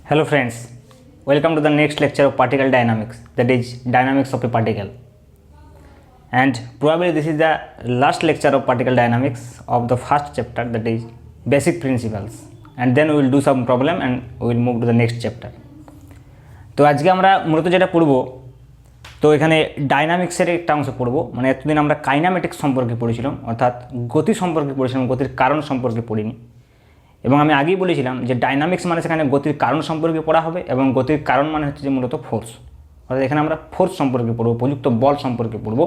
Hello friends, welcome to the next lecture of particle dynamics, that is dynamics of a particle. And probably this is the last lecture of particle dynamics of the first chapter, that is basic principles. And then we will do some problem and we will move to the next chapter. তো আজকে আমরা মূলত যেটা পড়ব তো এখানে ডাইনামিক্সের একটা অংশ পড়ব, মানে এতদিন আমরা কাইনামেটিক্স সম্পর্কে পড়েছিলাম, অর্থাৎ গতি সম্পর্কে পড়েছিলাম, গতির কারণ সম্পর্কে পড়িনি। এবং আমি আগেই বলেছিলাম যে ডাইনামিক্স মানে সেখানে গতির কারণ সম্পর্কে পড়া হবে এবং গতির কারণ মানে হচ্ছে যে মূলত ফোর্স, অর্থাৎ এখানে আমরা ফোর্স সম্পর্কে পড়ব, প্রযুক্ত বল সম্পর্কে পড়ব।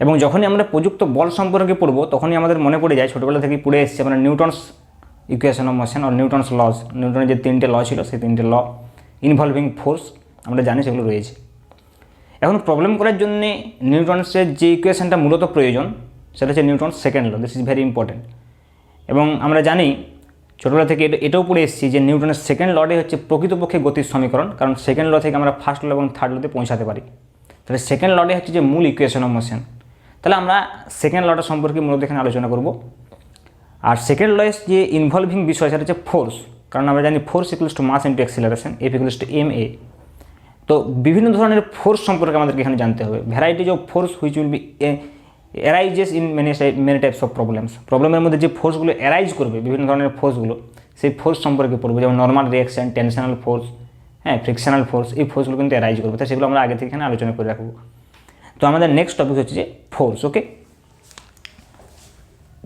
এবং যখনই আমরা প্রযুক্ত বল সম্পর্কে পড়ব তখনই আমাদের মনে পড়ে যায়, ছোটোবেলা থেকেই পড়ে এসেছে আমরা নিউটনস ইকুয়েশন অফ মোশন আর নিউটনস লজ, নিউটনের যে তিনটে ল ছিল সেই তিনটে ল ইনভলভিং ফোর্স আমরা জানি সেগুলো রয়েছে। এখন প্রবলেম করার জন্যে নিউটনসের যে ইকুয়েশনটা মূলত প্রয়োজন সেটা হচ্ছে Newton's second law, this is very important. এবং আমরা জানি ছোটোবেলা থেকে এটাও পড়ে এসেছি যে নিউটনের সেকেন্ড লটাই হচ্ছে প্রকৃতপক্ষে গতির সমীকরণ, কারণ সেকেন্ড ল থেকে আমরা ফার্স্ট ল এবং থার্ড লতে পৌঁছাতে পারি। তাহলে সেকেন্ড লটাই হচ্ছে যে মূল ইকুয়েশন অফ মোশন। তাহলে আমরা সেকেন্ড লটা সম্পর্কে মূলত এখানে আলোচনা করব। আর সেকেন্ড লয়ের যে ইনভলভিং বিষয় সেটা হচ্ছে ফোর্স, কারণ আমরা জানি force equals to mass into acceleration, F equals to M A. তো বিভিন্ন ধরনের ফোর্স সম্পর্কে আমাদেরকে এখানে জানতে হবে, varieties of force which will be arises in many types of problems. প্রবলেমের মধ্যে যে ফোর্সগুলো অ্যারাইজ করবে, বিভিন্ন ধরনের ফোর্সগুলো, সেই ফোর্স সম্পর্কে পড়বো, যেমন normal reaction, tensional force, frictional force, এই ফোর্সগুলো কিন্তু অ্যারাইজ করবে। তাই সেগুলো আমরা আগে থেকে এখানে আলোচনা করে রাখবো। তো আমাদের নেক্সট টপিক হচ্ছে যে ফোর্স। ওকে,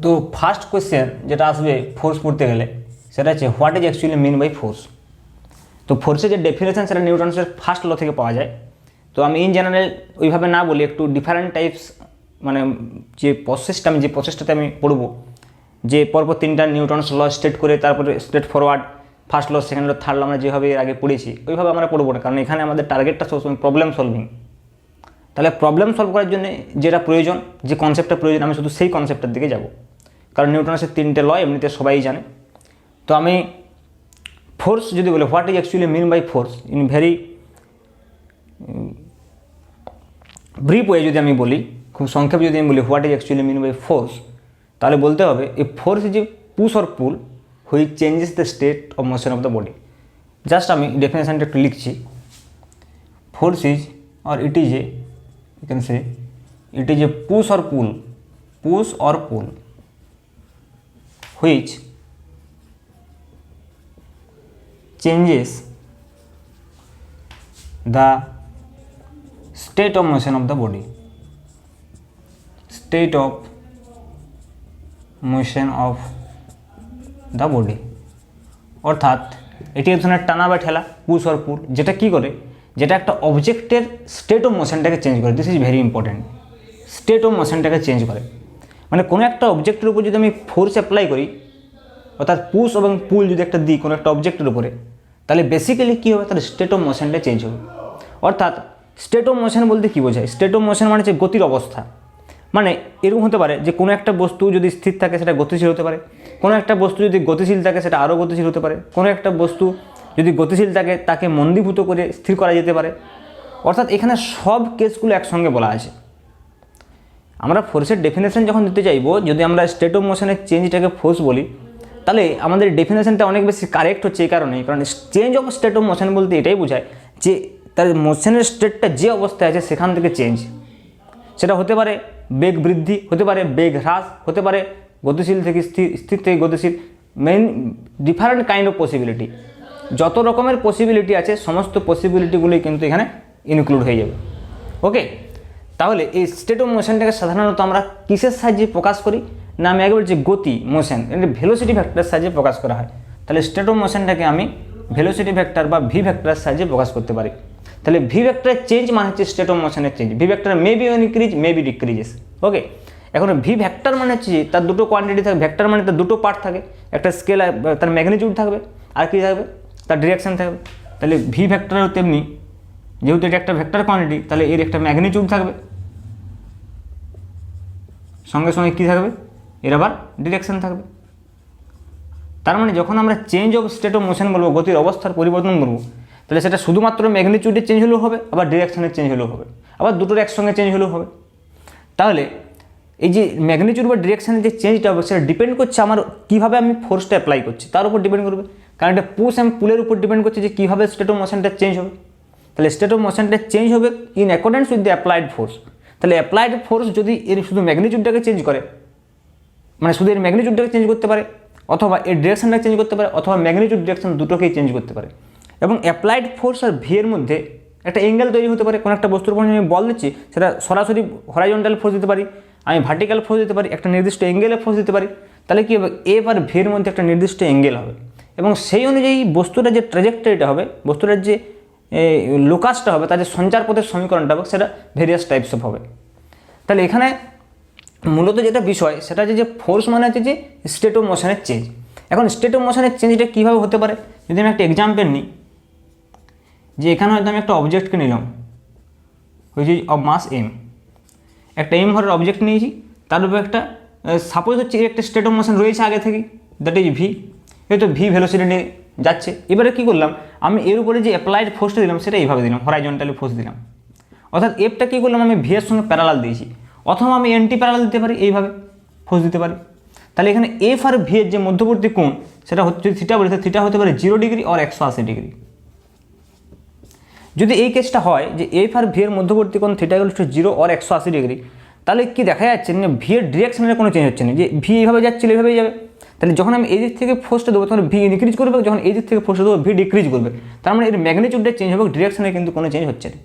তো ফার্স্ট কোয়েশ্চেন যেটা আসবে ফোর্স পড়তে গেলে সেটা হচ্ছে what is actually mean by force. তো ফোর্সের যে ডেফিনেশন সেটা নিউটনসের ফার্স্ট ল থেকে পাওয়া যায়। তো আমি ইন জেনারেল ওইভাবে না বলি, একটু ডিফারেন্ট টাইপস, মানে যে প্রসেসটাতে আমি পড়বো, যে পরপর তিনটা নিউটনস ল স্টেট করে তারপরে straight forward first law, second law, third law আমরা যেভাবে এর আগে পড়েছি ওইভাবে আমরা পড়বো না, কারণ এখানে আমাদের টার্গেটটা সবসময় প্রবলেম সলভিং। তাহলে প্রবলেম সলভ করার জন্য যেটা প্রয়োজন, যে কনসেপ্টটা প্রয়োজন, আমি শুধু সেই কনসেপ্টের দিকে যাব, কারণ নিউটনের তিনটে ল এমনিতে সবাই জানে। তো আমি ফোর্স যদি বলি what is actually mean by force in very brief way, যদি আমি বলি খুব সংক্ষেপে, যদি আমি বলি what is actually mean by force, তাহলে বলতে হবে a force is a push or pull which changes the state of motion of the body. Just আমি ডেফিনেশনটা একটু লিখছি। Force is or it is a, you can say it is a push or pull which changes the state of motion of the body, state of motion of the body। অর্থাৎ এটি এক ধরনের টানা বা ঠেলা, পুশ অর পুল, যেটা কি করে, যেটা একটা অবজেক্টের স্টেট অফ মোশনটাকে চেঞ্জ করে। This is very important, state of মোশনটাকে চেঞ্জ করে। মানে কোনো একটা অবজেক্টের উপর যদি আমি ফোর্স অ্যাপ্লাই করি, অর্থাৎ পুশ এবং পুল যদি একটা দিই কোনো একটা অবজেক্টের উপরে, তাহলে বেসিক্যালি কী হবে, তার স্টেট অফ মোশনটা চেঞ্জ হবে। অর্থাৎ স্টেট অফ মোশন বলতে কী বোঝায়, স্টেট অফ মোশন মানে হচ্ছে গতির অবস্থা। মানে এরকম হতে পারে যে কোনো একটা বস্তু যদি স্থির থাকে সেটা গতিশীল হতে পারে, কোনো একটা বস্তু যদি গতিশীল থাকে সেটা আরও গতিশীল হতে পারে, কোনো একটা বস্তু যদি গতিশীল থাকে তাকে মন্দীভূত করে স্থির করা যেতে পারে। অর্থাৎ এখানে সব কেসগুলো একসঙ্গে বলা আছে। আমরা ফোর্সের ডেফিনেশন যখন দিতে চাইবো, যদি আমরা স্টেট অফ মোশনের চেঞ্জটাকে ফোর্স বলি, তাহলে আমাদের ডেফিনেশনটা অনেক বেশি কারেক্ট হচ্ছে এই কারণেই, কারণ change of state of motion বলতে এটাই বোঝায় যে তার মোশনের স্টেটটা যে অবস্থায় আছে সেখান থেকে চেঞ্জ। সেটা হতে পারে বেগ বৃদ্ধি, হতে পারে বেগ হ্রাস, হতে পারে গতিশীল থেকে স্থির থেকে গতিশীল, main different kind of possibility. যত রকমের পসিবিলিটি আছে সমস্ত পসিবিলিটিগুলোই কিন্তু এখানে ইনক্লুড হয়ে যাবে। ওকে, তাহলে এই স্টেট অফ মোশনটাকে সাধারণত আমরা কিসের সাহায্যে প্রকাশ করি না, আমি আগে বলছি গতি, মোশন, এটা ভেলোসিটি ভেক্টরের সাহায্যে প্রকাশ করা হয়। তাহলে স্টেট অফ মোশনটাকে আমি ভেলোসিটি ভেক্টর বা ভি ভেক্টরের সাহায্যে প্রকাশ করতে পারি। তাহলে ভি ভেক্টরের চেঞ্জ মানে হচ্ছে স্টেট অফ মোশনের change. V vector may be increase, may be decreases. Okay, এখন ভি ভেক্টর মানে হচ্ছে যে তার দুটো কোয়ান্টিটি থাকে, ভেক্টর মানে তার দুটো পার্ট থাকে, একটা স্কেল, তার ম্যাগনিটিউড থাকবে, আর কি থাকবে, তার ডিরেকশন থাকবে। তাহলে ভি ভেক্টরেও তেমনি, যেহেতু এটা একটা ভেক্টর কোয়ান্টিটি, তাহলে এর একটা ম্যাগনিটিউড থাকবে, সঙ্গে সঙ্গে কী থাকবে, এর আবার ডিরেকশন থাকবে। তার মানে যখন আমরা change of state of motion বলবো, গতির অবস্থার পরিবর্তন বলবো, তাহলে সেটা শুধুমাত্র ম্যাগনিটিউডের চেঞ্জ হলেও হবে, আবার ডিরেকশনের চেঞ্জ হলেও হবে, আবার দুটোর একসঙ্গে চেঞ্জ হলেও হবে। তাহলে এই যে ম্যাগনিটিউড বা ডিরেকশনের যে চেঞ্জটা হবে সেটা ডিপেন্ড করছে আমার কীভাবে আমি ফোর্সটা অ্যাপ্লাই করছি, তার উপর ডিপেন্ড করবে। কারণ এটা পুশ অ্যান্ড পুলের উপর ডিপেন্ড করছে যে কীভাবে স্টেট অফ মোশনটা চেঞ্জ হবে। তাহলে স্টেট অফ মোশনটা চেঞ্জ হবে in accordance with the applied force. তাহলে অ্যাপ্লাইড ফোর্স যদি এর শুধু ম্যাগনিটিউডটাকে চেঞ্জ করে, মানে শুধু এর ম্যাগনিটিউডটাকে চেঞ্জ করতে পারে, অথবা এর ডিরেকশনটা চেঞ্জ করতে পারে, অথবা ম্যাগনিটিউড ডিরেকশন দুটোকেই চেঞ্জ করতে পারে। এবং অ্যাপ্লাইড ফোর্স আর ভি এর মধ্যে একটা অ্যাঙ্গেল তৈরি হতে পারে। কোনো একটা বস্তুর উপর আমি বল দিচ্ছি, সেটা সরাসরি হরাইজন্টাল ফোর্স দিতে পারি, আমি ভার্টিক্যাল ফোর্স দিতে পারি, একটা নির্দিষ্ট অ্যাঙ্গেলে ফোর্স দিতে পারি। তাহলে কী হবে, এফ আর ভি এর মধ্যে একটা নির্দিষ্ট অ্যাঙ্গেল হবে, এবং সেই অনুযায়ী বস্তুটার যে ট্র্যাজেক্টরিটা হবে, বস্তুটার যে লোকাসটা হবে, তার যে সঞ্চার পথের সমীকরণটা হবে, সেটা ভেরিয়াস টাইপস অফ হবে। তাহলে এখানে মূলত যেটা বিষয় সেটা হচ্ছে যে ফোর্স মানে হচ্ছে যে স্টেট অফ মোশনের চেঞ্জ। এখন স্টেট অফ মোশনের চেঞ্জটা কীভাবে হতে পারে, যদি আমি একটা এক্সাম্পল নিই, যে এখানে হয়তো আমি একটা অবজেক্টকে নিলাম, which is of mass M, একটা এম ভরের অবজেক্ট নিয়েছি, তার উপর একটা সাপোজ হচ্ছে একটা স্টেট অফ মোশন রয়েছে আগে থেকেই, দ্যাট ইজ ভি। হয়তো ভি ভেলোসিটি নিয়ে যাচ্ছে। এবারে কী করলাম, আমি এর উপরে যে অ্যাপ্লাইড ফোর্সটা দিলাম সেটা এইভাবে দিলাম, হরাইজন্টালি ফোর্স দিলাম। অর্থাৎ এফটা কী করলাম, আমি ভি এর সঙ্গে প্যারালাল দিয়েছি, অথবা আমি অ্যান্টি প্যারালাল দিতে পারি, এইভাবে ফোর্স দিতে পারি। তাহলে এখানে এফ আর ভি এর যে মধ্যবর্তী কোণ সেটা হচ্ছে, যদি থিটা বলি, থিটা হতে পারে 0 ডিগ্রি আর 180 ডিগ্রি। যদি এই কেসটা হয় যে এফ আর ভি এর মধ্যবর্তী কোণ থিটা ইকুয়াল টু 0 আর 180 ডিগ্রি, তাহলে কি দেখা যাচ্ছে না, ভি এর ডিরেকশনের কোনো চেঞ্জ হচ্ছে না, যে ভি এইভাবে যাচ্ছিল এইভাবেই যাবে। তাহলে যখন আমি এই দিক থেকে ফোর্সটা দেবো তখন ভি ইনক্রিজ করবে, যখন এই দিক থেকে ফোর্সটা দেবো ভি ডিক্রিজ করবে। তার মানে এর ম্যাগনিটিউডটা চেঞ্জ হবে, ডিরেকশনে কিন্তু কোনো চেঞ্জ হচ্ছে না।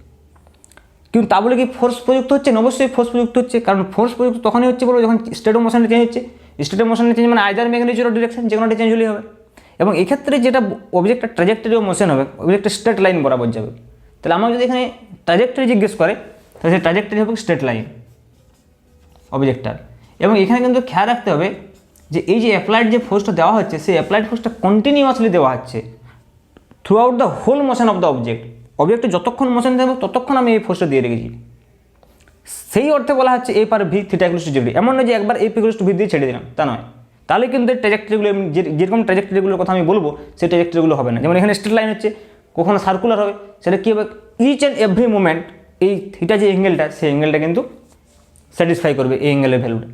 কিন্তু তা বলে কি ফোর্স প্রযুক্ত হচ্ছে না? অবশ্যই ফোর্স প্রযুক্ত হচ্ছে, কারণ ফোর্স প্রযুক্ত তখনই হচ্ছে বলবো যখন স্টেট অফ মোশনটা চেঞ্জ হচ্ছে। স্টেট অফ মোশনের চেঞ্জ মানে আইদার ম্যাগনিটিউড অর ডিরেকশন, যে কোনোটা চেঞ্জ হলেই হবে। এবং এক্ষেত্রে যেটা অবজেক্টের ট্র্যাজেক্টরি অফ মোশন হবে, অবজেক্টের স্ট্রেট লাইন বরাবর যাবে। তাহলে আমার যদি এখানে ট্র্যাজেক্টরি জিজ্ঞেস করে, তাহলে সেই ট্র্যাজেক্টরি হবে স্ট্রেট লাইন অবজেক্টটার। এবং এখানে কিন্তু খেয়াল রাখতে হবে যে এই যে অ্যাপ্লাইড যে ফোর্সটা দেওয়া হচ্ছে, সেই অ্যাপ্লাইড ফোর্সটা কন্টিনিউয়াসলি দেওয়া হচ্ছে throughout the whole motion of the object. অবজেক্টে যতক্ষণ মোশন থাকবে ততক্ষণ আমি এই ফোর্সটা দিয়ে রেখেছি। সেই অর্থে বলা হচ্ছে এফ আর V theta equal to 0 degree. এমন নয় যে একবার এফ ইকুয়াল টু ভি দিয়ে ছেড়ে দিলাম, তা নয়। তাহলে কিন্তু ট্র্যাজেক্টরিগুলো যেরকম ট্র্যাজেক্টরিগুলোর কথা আমি বলবো, সেই ট্র্যাজেক্টরিগুলো হবে না। যেমন এখানে স্ট্রেট লাইন হচ্ছে, কখনো সার্কুলার হবে, সেটা কী হবে, ইচ অ্যান্ড এভরি মুভমেন্ট এই থিটা যে অ্যাঙ্গেলটা, সেই অ্যাঙ্গেলটা কিন্তু স্যাটিসফাই করবে এই অ্যাঙ্গেলের ভ্যালুটা।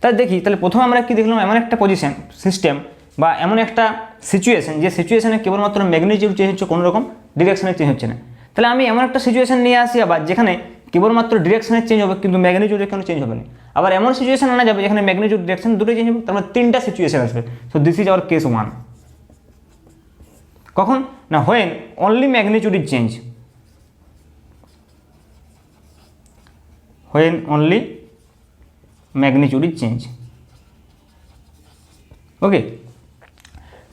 তাহলে দেখি, তাহলে প্রথমে আমরা কী দেখলাম, এমন একটা পজিশন সিস্টেম বা এমন একটা সিচুয়েশন, যে সিচুয়েশনে কেবলমাত্র ম্যাগনিটিউড চেঞ্জ হচ্ছে, কোনো রকম ডিরেকশনে চেঞ্জ হচ্ছে না। তাহলে আমি এমন একটা সিচুয়েশন নিয়ে আসি আবার, যেখানে কেবলমাত্র ডিরেকশনের চেঞ্জ হবে কিন্তু ম্যাগনিটিউডের কোনো চেঞ্জ হবে না। আবার এমন সিচুয়েশন আনা যাবে যেখানে ম্যাগনিটিউড ডিরেকশন দুটোই চেঞ্জ হবে, তারপরে 3টা সিচুয়েশন আসবে। So this is our case 1। কখন না, when only magnitude is change, when only magnitude is change. Okay,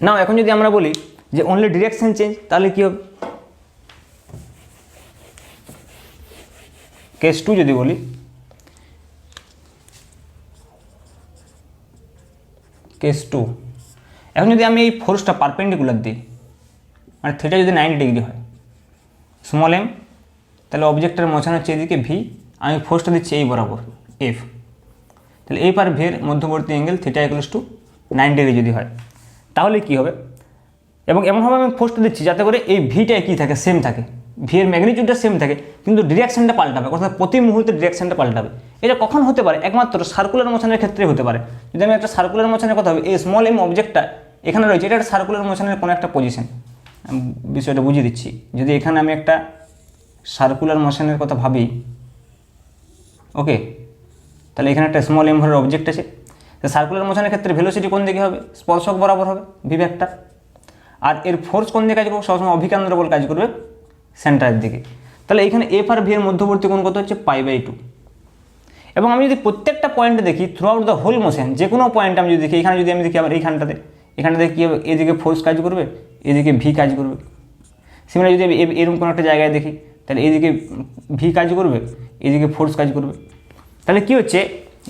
now এখন যদি আমরা বলি যে অনলি ডিরেকশন চেঞ্জ, তাহলে কী হবে, কেস 2 যদি বলি, কেস 2, এখন যদি আমি এই ফোর্সটা পারপেন্ডিকুলার দিই, মানে থিটা যদি 90 ডিগ্রি হয়, স্মল এম, তাহলে অবজেক্টের মোশন হচ্ছে এদিকে ভি, আমি ফোর্সটা দিচ্ছি এই বরাবর এফ। তাহলে এফ আর ভি এর মধ্যবর্তী angle theta equals to 90 degree যদি হয়, তাহলে কী হবে, এবং এমনভাবে আমি ফোর্সটা দিচ্ছি যাতে করে এই ভিটা কী থাকে, সেম থাকে, ভি এর ম্যাগনিটিউডটা সেম থাকে, কিন্তু ডিরেকশনটা পাল্টাবে, অর্থাৎ প্রতি মুহূর্তে ডিরেকশনটা পাল্টাবে। এটা কখন হতে পারে, একমাত্র সার্কুলার মোশনের ক্ষেত্রে হতে পারে। যদি আমি একটা সার্কুলার মোশনের কথা ভাবি, এই স্মল এম অবজেক্টটা এখানে রয়েছে, এটা একটা সার্কুলার মোশনের কোনো একটা পজিশন, বিষয়টা বুঝিয়ে দিচ্ছি। যদি এখানে আমি একটা সার্কুলার মোশনের কথা ভাবি, ওকে, তাহলে এখানে একটা স্মল এম ভরের অবজেক্ট আছে। সার্কুলার মোশনের ক্ষেত্রে ভেলোসিটি কোন দিকে হবে, স্পর্শক বরাবর হবে ভি ভেক্টর, আর এর ফোর্স কোন দিকে কাজ করবে, সবসময় অভিকেন্দ্র বল কাজ করবে সেন্টারের দিকে। তাহলে এখানে এফ আর ভি এর মধ্যবর্তী কোণ কত হচ্ছে, π/2। এবং আমি যদি প্রত্যেকটা পয়েন্টে দেখি throughout the whole motion, যে কোনো পয়েন্টে আমি যদি দেখি, এখানে যদি আমি দেখি আবার এইখানটাতে কী হবে, এদিকে ফোর্স কাজ করবে, এদিকে ভি কাজ করবে। সিমিলার যদি আমি এরকম কোনো একটা জায়গায় দেখি, তাহলে এইদিকে ভি কাজ করবে, এদিকে ফোর্স কাজ করবে। তাহলে কী হচ্ছে,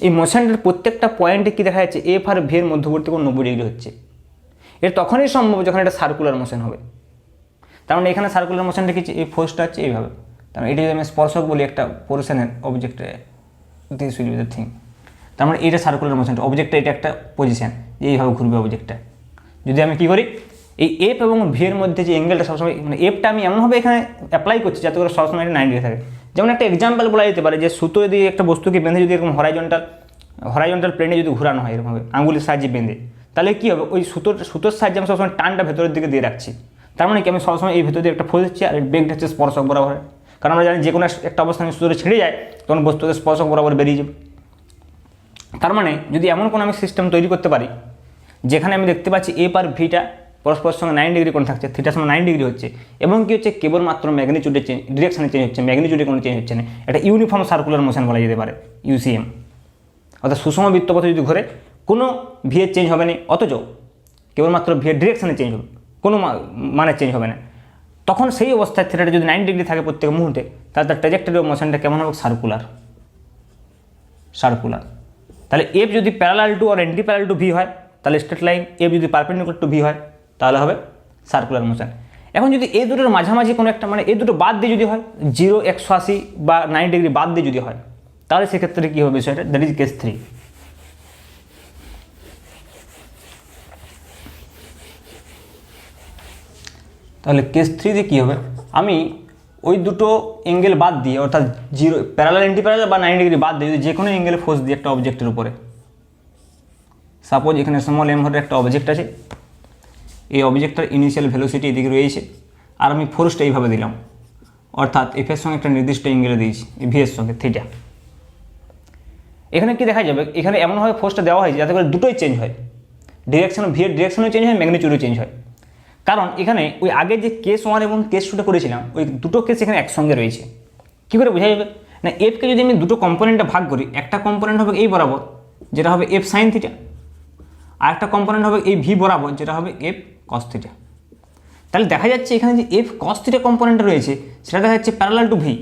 এই মোশনটার প্রত্যেকটা পয়েন্টে কী দেখা যাচ্ছে, এফ আর ভি এর মধ্যবর্তী কোণ 90 ডিগ্রি হচ্ছে। এর তখনই সম্ভব যখন এটা সার্কুলার মোশন হবে। তার মানে এখানে সার্কুলার মোশনটা কি, এই ফোর্সটা হচ্ছে এইভাবে, তার মানে এটা যদি আমি স্পর্শক বলি একটা পোর্শনের অবজেক্টে, this will be the thing. তার মানে এটা সার্কুলার মোশনটা, অবজেক্টটা এটা একটা পজিশন, যে এইভাবে ঘুরবে অবজেক্টটা। যদি আমি কী করি, এই এফ এবং ভি এর মধ্যে যে অ্যাঙ্গেলটা সবসময়, মানে এফটা আমি এমনভাবে এখানে অ্যাপ্লাই করছি যাতে করে সবসময় এটা 90 ডিগ্রি থাকে। যেমন একটা এক্সাম্পল বলা যেতে পারে, যে সুতো দিয়ে একটা বস্তুকে বেঁধে যদি এরকম হরাইজন্টাল প্লেনে যদি ঘোরানো হয়, এরকমভাবে আঙুলের সাহায্যে বেঁধে, তাহলে কী হবে, ওই সুতোর সাহায্যে আমি সবসময় টানটা ভেতরের দিকে দিয়ে রাখছি। তার মানে কি আমি সবসময় এই ভেতর দিয়ে একটা ফোর্স দিচ্ছি, আর বেগটা হচ্ছে স্পর্শক বরাবর। কারণ আমরা জানি যে কোনো একটা অবস্থানে সুতোটা ছিঁড়ে যায় তখন বস্তুতে স্পর্শক বরাবর বেরিয়ে যাবে। তার মানে যদি এমন কোনো আমি সিস্টেম তৈরি করতে পারি যেখানে আমি দেখতে পাচ্ছি এফ আর ভিটা পরস্পরের সঙ্গে 9 ডিগ্রি কোণ থাকছে, থিটার সঙ্গে 9 ডিগ্রি হচ্ছে, এবং কি হচ্ছে কেবলমাত্র ম্যাগনিটিউডের চেঞ্জ, ডিরেকশনে চেঞ্জ হচ্ছে, ম্যাগনিটিউডে কোনো চেঞ্জ হচ্ছে না, এটা ইউনিফর্ম সার্কুলার মোশন বলা যেতে পারে, ইউসিএম। অর্থাৎ সুষম বৃত্তপথে যদি ঘোরে কোনো ভিয়ের চেঞ্জ হবে না, অথচ কেবলমাত্র ভিয়ের ডিরেকশনে চেঞ্জ হবে, কোনো মানে চেঞ্জ হবে না। তখন সেই অবস্থায় থিটাটা যদি 9 ডিগ্রি থাকে প্রত্যেক মুহূর্তে, তাহলে তার ট্র্যাজেক্টরি অফ মোশনটা কেমন হবে, সার্কুলার। তাহলে এফ যদি প্যারালাল টু আর অ্যান্টি প্যারালাল টু ভি হয় তাহলে স্ট্রেট লাইন, এফ যদি পারপেন্ডিকুলার টু ভি হয় তাহলে হবে সার্কুলার মোশন। এখন যদি এই দুটোর মাঝামাঝি কোনো একটা, মানে এই দুটো বাদ দিয়ে যদি হয়, 0, 180 বা 90 ডিগ্রি বাদ দিয়ে যদি হয়, তাহলে সেক্ষেত্রে কী হবে বিষয়টা, দ্যাট ইজ কেস 3। তাহলে কেস 3 দিয়ে কী হবে, আমি ওই দুটো অ্যাঙ্গেল বাদ দিয়ে, অর্থাৎ 0 প্যারালাল অ্যান্টি প্যারালাল বা 90 ডিগ্রি বাদ দিয়ে যদি যে কোনো অ্যাঙ্গেলে ফোর্স দিয়ে একটা অবজেক্টের উপরে, সাপোজ এখানে স্মল এম ভরের একটা অবজেক্ট আছে, এই অবজেক্টটার ইনিশিয়াল ভেলোসিটি এদিকে রয়েছে, আর আমি ফোর্সটা এইভাবে দিলাম, অর্থাৎ এফের সঙ্গে একটা নির্দিষ্ট অ্যাঙ্গেলে দিয়েছি, ভি এর সঙ্গে থিটা। এখানে কি দেখা যাবে, এখানে এমনভাবে ফোর্সটা দেওয়া হয়েছে যাতে করে দুটোই চেঞ্জ হয়, ডিরেকশন, ভি এর ডিরেকশনও চেঞ্জ হয়, ম্যাগনিটিউডও চেঞ্জ হয়। কারণ এখানে ওই আগে যে কেস 1 এবং কেস 2টা করেছিলাম, ওই দুটো কেস এখানে একসঙ্গে রয়েছে। কী করে বোঝা যাবে না, এফকে যদি আমি দুটো কম্পোনেন্টে ভাগ করি, একটা কম্পোনেন্ট হবে এই বরাবর যেটা হবে এফ সাইন থিটা, আর একটা কম্পোনেন্ট হবে এই ভি বরাবর যেটা হবে এফ কস থিটা। তাহলে দেখা যাচ্ছে এখানে যে এফ কস থিটা কম্পোনেন্টটা রয়েছে সেটা দেখা যাচ্ছে প্যারালাল টু ভি,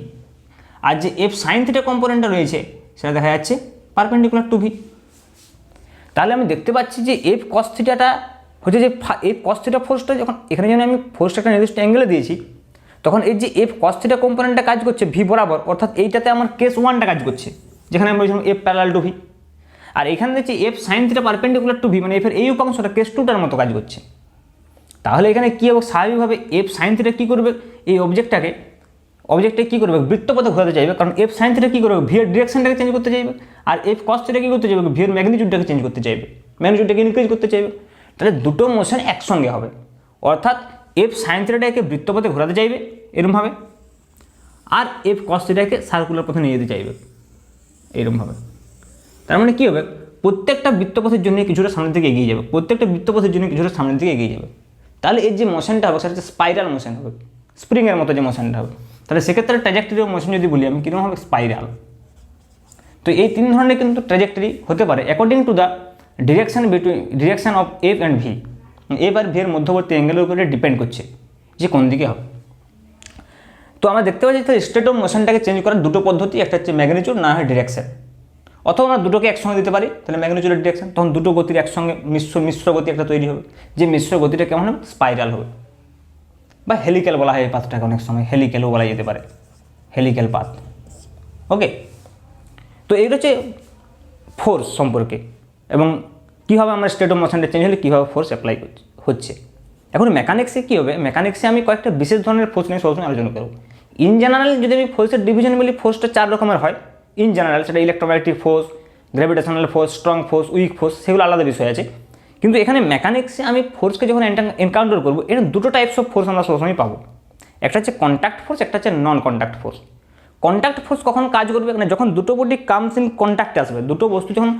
আর যে এফ সাইন থিটা কম্পোনেন্টটা রয়েছে সেটা দেখা যাচ্ছে পারপেন্ডিকুলার টু ভি। তাহলে আমি দেখতে পাচ্ছি যে এফ কস থিটাটা হচ্ছে যে এফ কস থিটা ফোর্সটা, যখন এখানে যেন আমি ফোর্সটা একটা নির্দিষ্ট অ্যাঙ্গেলে দিয়েছি, তখন এই যে এফ কস থিটা কম্পোনেন্টটা কাজ করছে ভি বরাবর, অর্থাৎ এইটাতে আমার কেস 1টা কাজ করছে যেখানে আমি বলছিলাম এফ প্যারালাল টু ভি, আর এখানে দেখছি F sine theta perpendicular to V, মানে এফের এই উপাংশটা কেস 2টার মতো কাজ করছে। তাহলে এখানে কী হবে, স্বাভাবিকভাবে এফ সাইন থিটা কী করবে, এই অবজেক্টটাকে কী করবে, বৃত্তপথে ঘোরাতে চাইবে, কারণ এফ সাইন থিটা কী করবে, ভিয়ের ডিরেকশনটাকে চেঞ্জ করতে চাইবে, আর এফ কস থিটা কী করতে চাইবে, ভিয়ের ম্যাগনিটিউডটাকে চেঞ্জ করতে চাইবে, ম্যাগনিটিউডটাকে ইনক্রিজ করতে চাইবে। তাহলে দুটো মোশন একসঙ্গে হবে, অর্থাৎ এফ সাইন থিটাটাকে বৃত্তপথে ঘোরাতে চাইবে এরকমভাবে, আর এফ কস থিটাকে সার্কুলার পথে নিয়ে যেতে চাইবে এরকমভাবে। তার মানে কী হবে, প্রত্যেকটা বৃত্তপথের জন্য কিছুটা সামনের দিকে এগিয়ে যাবে, প্রত্যেকটা বৃত্তপথের জন্য কিছুটা সামনের দিকে এগিয়ে যাবে। তাহলে এর যে মোশনটা হবে সেটা হচ্ছে স্পাইরাল মোশন হবে, স্প্রিংয়ের মতো যে মোশনটা হবে। তাহলে সেক্ষেত্রে ট্র্যাজেক্টরি অফ মোশন যদি বলি আমি, কীরকম হবে, স্পাইরাল। তো এই 3 ধরনের কিন্তু ট্র্যাজেক্টরি হতে পারে according to the direction of F and V. F আর ভি এর মধ্যবর্তী অ্যাঙ্গেলের উপরে ডিপেন্ড করছে যে কোন দিকে হবে। তো আমরা দেখতে পাচ্ছি তাহলে স্টেট অফ মোশনটাকে চেঞ্জ করার দুটো পদ্ধতি, একটা হচ্ছে ম্যাগনিটিউড, না হয় ডিরেকশন, অথবা আমরা দুটোকে একসঙ্গে দিতে পারি। তাহলে ম্যাগনিটিউড ডিরেকশন, তখন দুটো গতির একসঙ্গে মিশ্র গতি একটা তৈরি হবে, যে মিশ্র গতিটা কেমন হবে, স্পাইরাল হবে, বা হেলিক্যাল বলা হয় এই পাথটাকে, অনেক সময় হেলিক্যালও বলা যেতে পারে, হেলিক্যাল পাথ। ওকে, তো এইটা হচ্ছে ফোর্স সম্পর্কে, এবং কীভাবে আমরা স্টেট অফ মোশনটা চেঞ্জ হলে কীভাবে ফোর্স অ্যাপ্লাই হচ্ছে। এখন মেকানিক্সে কী হবে, মেকানিক্সে আমি কয়েকটা বিশেষ ধরনের ফোর্স নিয়ে সবসময় আলোচনা করব। ইন জেনারেল যদি আমি ফোর্সের ডিভিশন বলি, ফোর্সটা 4 রকমের হয় ইন জেনারেল, সেটা electromagnetic force, gravitational force, strong force, week force, সেগুলো আলাদা বিষয় আছে। কিন্তু এখানে মেকানিক্সে আমি ফোর্সকে যখন এনকাউন্টার করবো, এখানে দুটো টাইপস অফ ফোর্স আমরা সবসময় পাবো, একটা হচ্ছে কন্ট্যাক্ট ফোর্স, একটা হচ্ছে নন কন্ট্যাক্ট ফোর্স। কন্ট্যাক্ট ফোর্স কখন কাজ করবে, মানে যখন দুটো বডি কামস ইন কন্ট্যাক্টে আসবে, দুটো বস্তু যখন